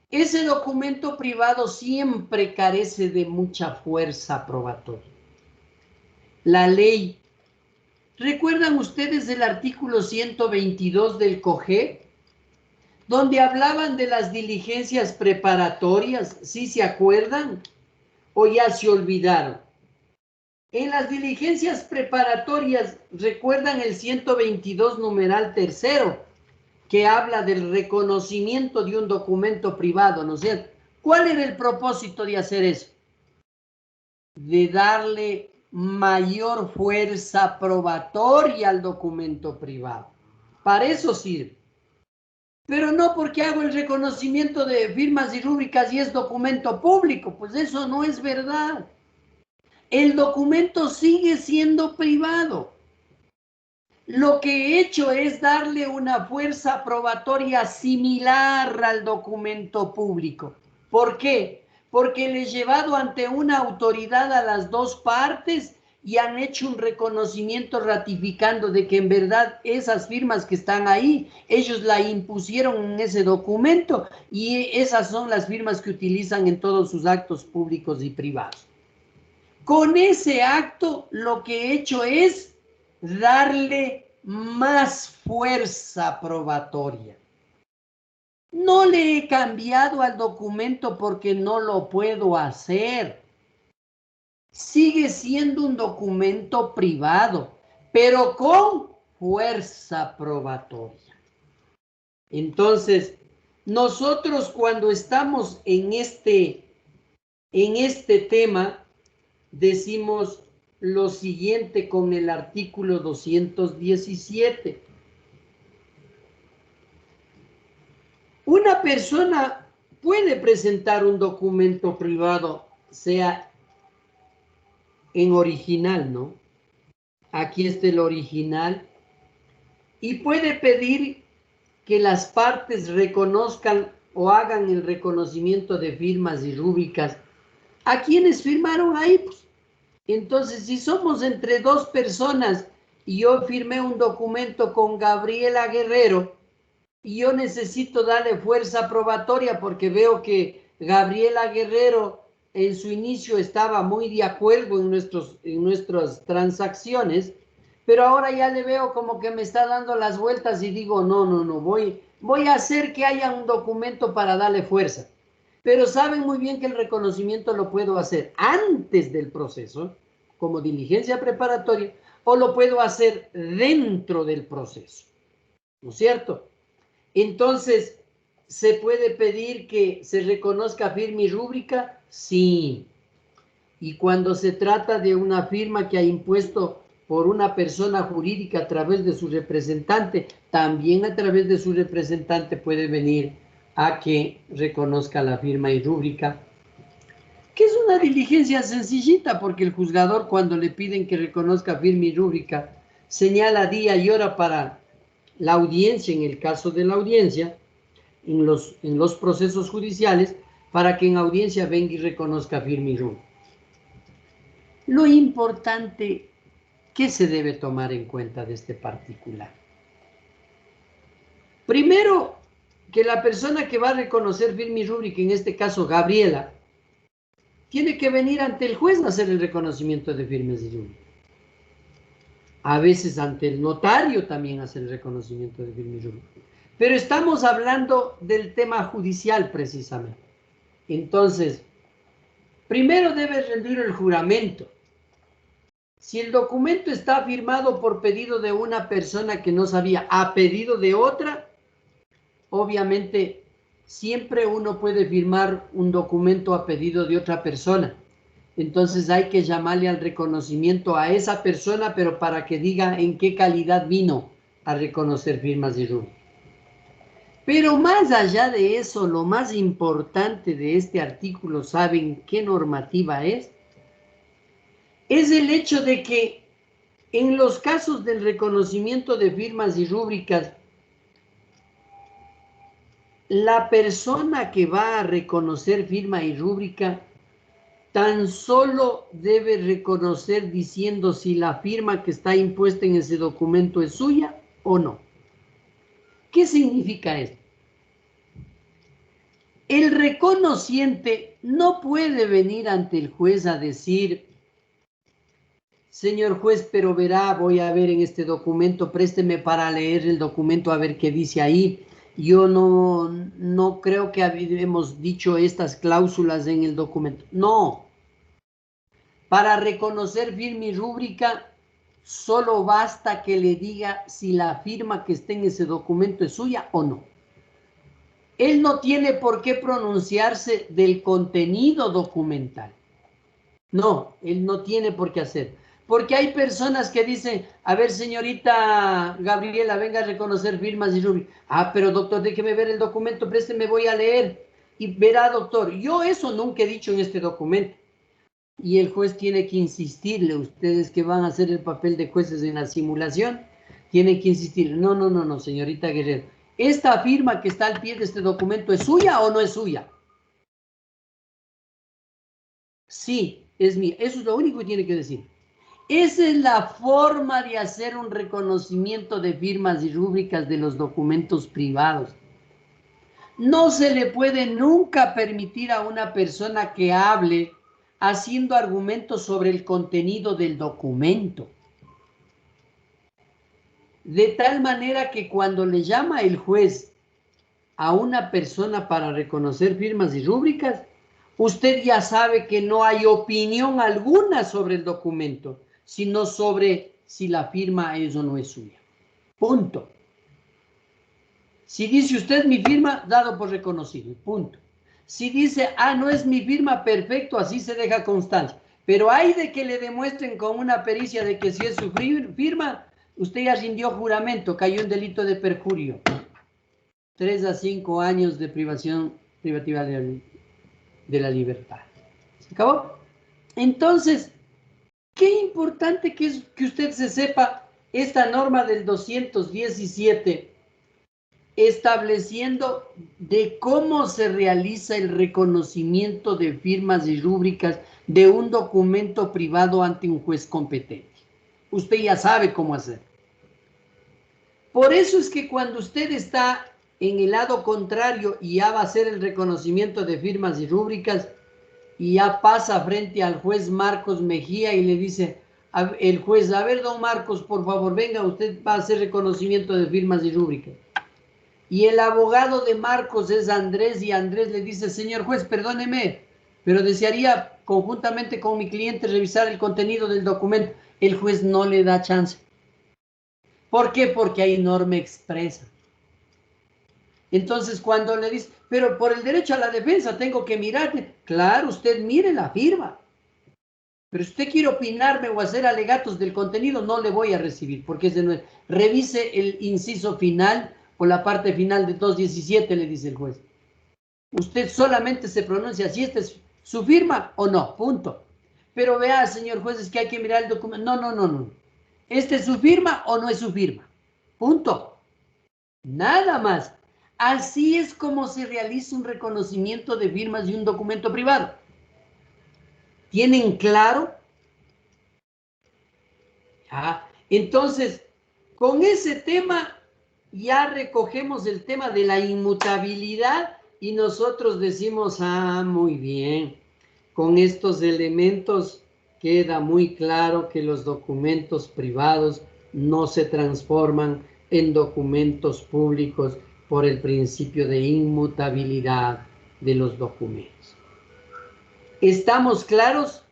ese documento privado siempre carece de mucha fuerza probatoria. La ley. ¿Recuerdan ustedes el artículo 122 del COGEC? Donde hablaban de las diligencias preparatorias, ¿sí se acuerdan? ¿O ya se olvidaron? En las diligencias preparatorias, ¿recuerdan el 122 numeral tercero? que habla del reconocimiento de un documento privado, ¿no es cierto? ¿Cuál era el propósito de hacer eso? De darle mayor fuerza probatoria al documento privado. Para eso sirve. Pero no porque hago el reconocimiento de firmas y rúbricas y es documento público, pues eso no es verdad. El documento sigue siendo privado. Lo que he hecho es darle una fuerza probatoria similar al documento público. ¿Por qué? Porque le he llevado ante una autoridad a las dos partes y han hecho un reconocimiento ratificando de que en verdad esas firmas que están ahí, ellos la impusieron en ese documento y esas son las firmas que utilizan en todos sus actos públicos y privados. Con ese acto lo que he hecho es darle más fuerza probatoria. No le he cambiado al documento porque no lo puedo hacer. Sigue siendo un documento privado, pero con fuerza probatoria. Entonces, nosotros cuando estamos en este tema, decimos lo siguiente con el artículo 217. Una persona puede presentar un documento privado, sea en original, ¿no? Aquí está el original. Y puede pedir que las partes reconozcan o hagan el reconocimiento de firmas y rúbricas a quienes firmaron ahí, pues. Entonces, si somos entre dos personas y yo firmé un documento con Gabriela Guerrero y yo necesito darle fuerza probatoria porque veo que Gabriela Guerrero en su inicio estaba muy de acuerdo en nuestras transacciones, pero ahora ya le veo como que me está dando las vueltas y digo, no, voy a hacer que haya un documento para darle fuerza. Pero saben muy bien que el reconocimiento lo puedo hacer antes del proceso, como diligencia preparatoria, o lo puedo hacer dentro del proceso, ¿no es cierto? Entonces, ¿se puede pedir que se reconozca firma y rúbrica? Sí. Y cuando se trata de una firma que ha impuesto por una persona jurídica a través de su representante, también a través de su representante puede venir a que reconozca la firma y rúbrica, que es una diligencia sencillita, porque el juzgador cuando le piden que reconozca firma y rúbrica, señala día y hora para la audiencia, en el caso de la audiencia, en los procesos judiciales, para que en audiencia venga y reconozca firma y rúbrica. Lo importante, ¿qué se debe tomar en cuenta de este particular? Primero, que la persona que va a reconocer firma y rúbrica, en este caso Gabriela, tiene que venir ante el juez a hacer el reconocimiento de firmas y rúbricas. A veces ante el notario también hace el reconocimiento de firma y rúbrica. Pero estamos hablando del tema judicial precisamente. Entonces, primero debe rendir el juramento. Si el documento está firmado por pedido de una persona que no sabía, a pedido de otra, obviamente siempre uno puede firmar un documento a pedido de otra persona. Entonces hay que llamarle al reconocimiento a esa persona, pero para que diga en qué calidad vino a reconocer firmas y rúbricas. Pero más allá de eso, lo más importante de este artículo, ¿saben qué normativa es? Es el hecho de que en los casos del reconocimiento de firmas y rúbricas, la persona que va a reconocer firma y rúbrica tan solo debe reconocer diciendo si la firma que está impuesta en ese documento es suya o no. ¿Qué significa esto? El reconociente no puede venir ante el juez a decir, señor juez, pero verá, voy a ver en este documento, présteme para leer el documento a ver qué dice ahí. Yo no creo que hemos dicho estas cláusulas en el documento. No. Para reconocer firma y rúbrica Solo basta que le diga si la firma que está en ese documento es suya o no. Él no tiene por qué pronunciarse del contenido documental. No, él no tiene por qué hacer. Porque hay personas que dicen, a ver, señorita Gabriela, venga a reconocer firmas y rúbricas. Ah, pero doctor, déjeme ver el documento, présteme, voy a leer. Y verá, doctor, yo eso nunca he dicho en este documento. Y el juez tiene que insistirle, ustedes que van a hacer el papel de jueces en la simulación, tienen que insistirle. No, no, no, no, señorita Guerrero. ¿Esta firma que está al pie de este documento es suya o no es suya? Sí, es mía. Eso es lo único que tiene que decir. Esa es la forma de hacer un reconocimiento de firmas y rúbricas de los documentos privados. No se le puede nunca permitir a una persona que hable haciendo argumentos sobre el contenido del documento. De tal manera que cuando le llama el juez a una persona para reconocer firmas y rúbricas, usted ya sabe que no hay opinión alguna sobre el documento, sino sobre si la firma es o no es suya. Punto. Si dice usted mi firma, dado por reconocido. Punto. Si dice, ah, no es mi firma, perfecto, así se deja constancia. Pero hay de que le demuestren con una pericia de que si es su firma, usted ya rindió juramento, cayó en delito de perjurio. 3 a 5 años de privativa de la libertad. ¿Se acabó? Entonces, qué importante que es que usted se sepa esta norma del 217, estableciendo de cómo se realiza el reconocimiento de firmas y rúbricas de un documento privado ante un juez competente. Usted ya sabe cómo hacer. Por eso es que cuando usted está en el lado contrario y ya va a hacer el reconocimiento de firmas y rúbricas y ya pasa frente al juez Marcos Mejía y le dice el juez, a ver, don Marcos, por favor, venga, usted va a hacer reconocimiento de firmas y rúbricas. Y el abogado de Marcos es Andrés y Andrés le dice, señor juez, perdóneme, pero desearía conjuntamente con mi cliente revisar el contenido del documento. El juez no le da chance. ¿Por qué? Porque hay norma expresa. Entonces cuando le dice, pero por el derecho a la defensa tengo que mirarte. Claro, usted mire la firma. Pero si usted quiere opinarme o hacer alegatos del contenido, no le voy a recibir, porque ese no es. Revise el inciso final o la parte final de 217, le dice el juez. Usted solamente se pronuncia si esta es su firma o no, punto. Pero vea, señor juez, es que hay que mirar el documento. No, no, no, no. ¿Esta es su firma o no es su firma? Punto. Nada más. Así es como se realiza un reconocimiento de firmas de un documento privado. ¿Tienen claro? Ya. Entonces, con ese tema ya recogemos el tema de la inmutabilidad y nosotros decimos, ah, muy bien, con estos elementos queda muy claro que los documentos privados no se transforman en documentos públicos por el principio de inmutabilidad de los documentos. ¿Estamos claros?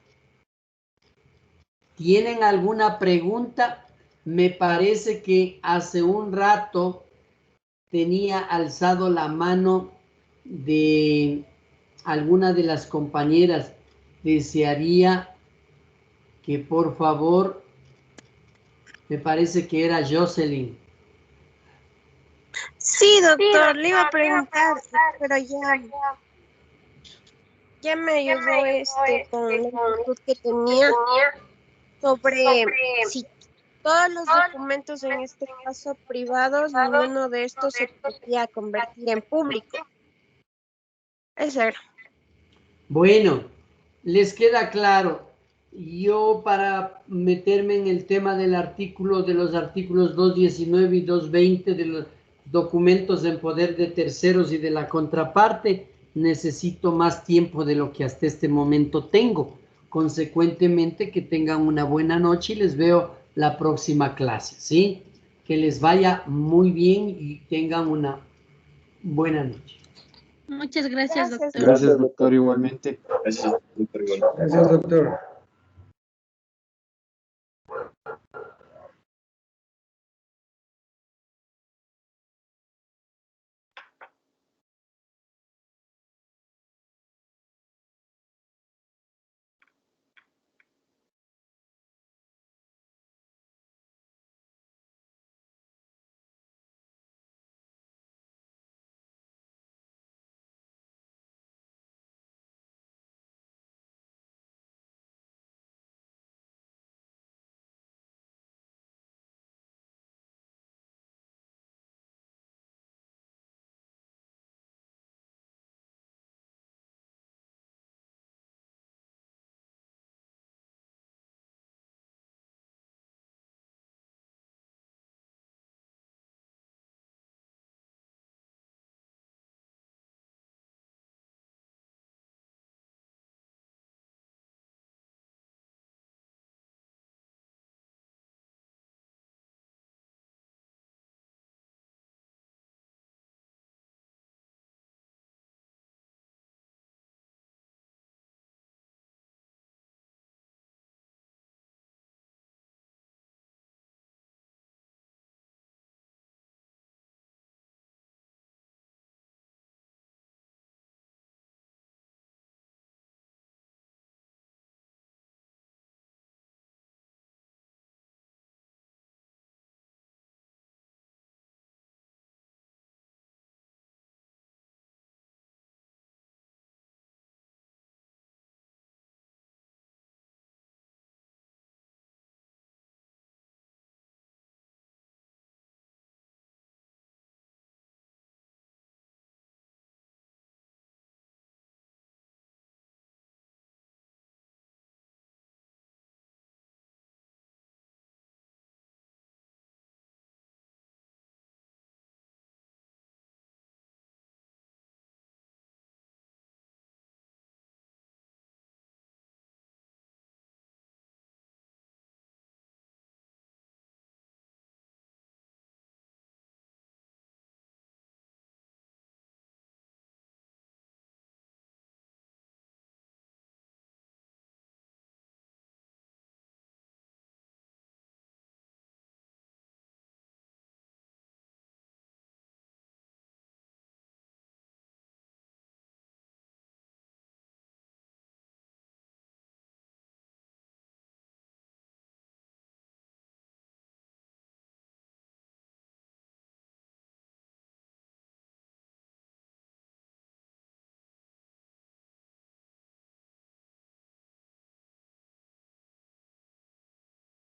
¿Tienen alguna pregunta? Me parece que hace un rato tenía alzado la mano de alguna de las compañeras. Desearía que por favor, me parece que era Jocelyn. Sí, doctor, le iba a preguntar, pero ya me ayudó con la inquietud que tenía sobre si todos los documentos, en este caso privados, ninguno de estos se podía convertir en público. Eso era. Bueno, les queda claro. Yo, para meterme en el tema del artículo, de los artículos 219 y 220 de los documentos en poder de terceros y de la contraparte, necesito más tiempo de lo que hasta este momento tengo. Consecuentemente, que tengan una buena noche y les veo la próxima clase, ¿sí? Que les vaya muy bien y tengan una buena noche. Muchas gracias, doctor. Gracias, doctor, igualmente. Gracias, doctor. Gracias, doctor.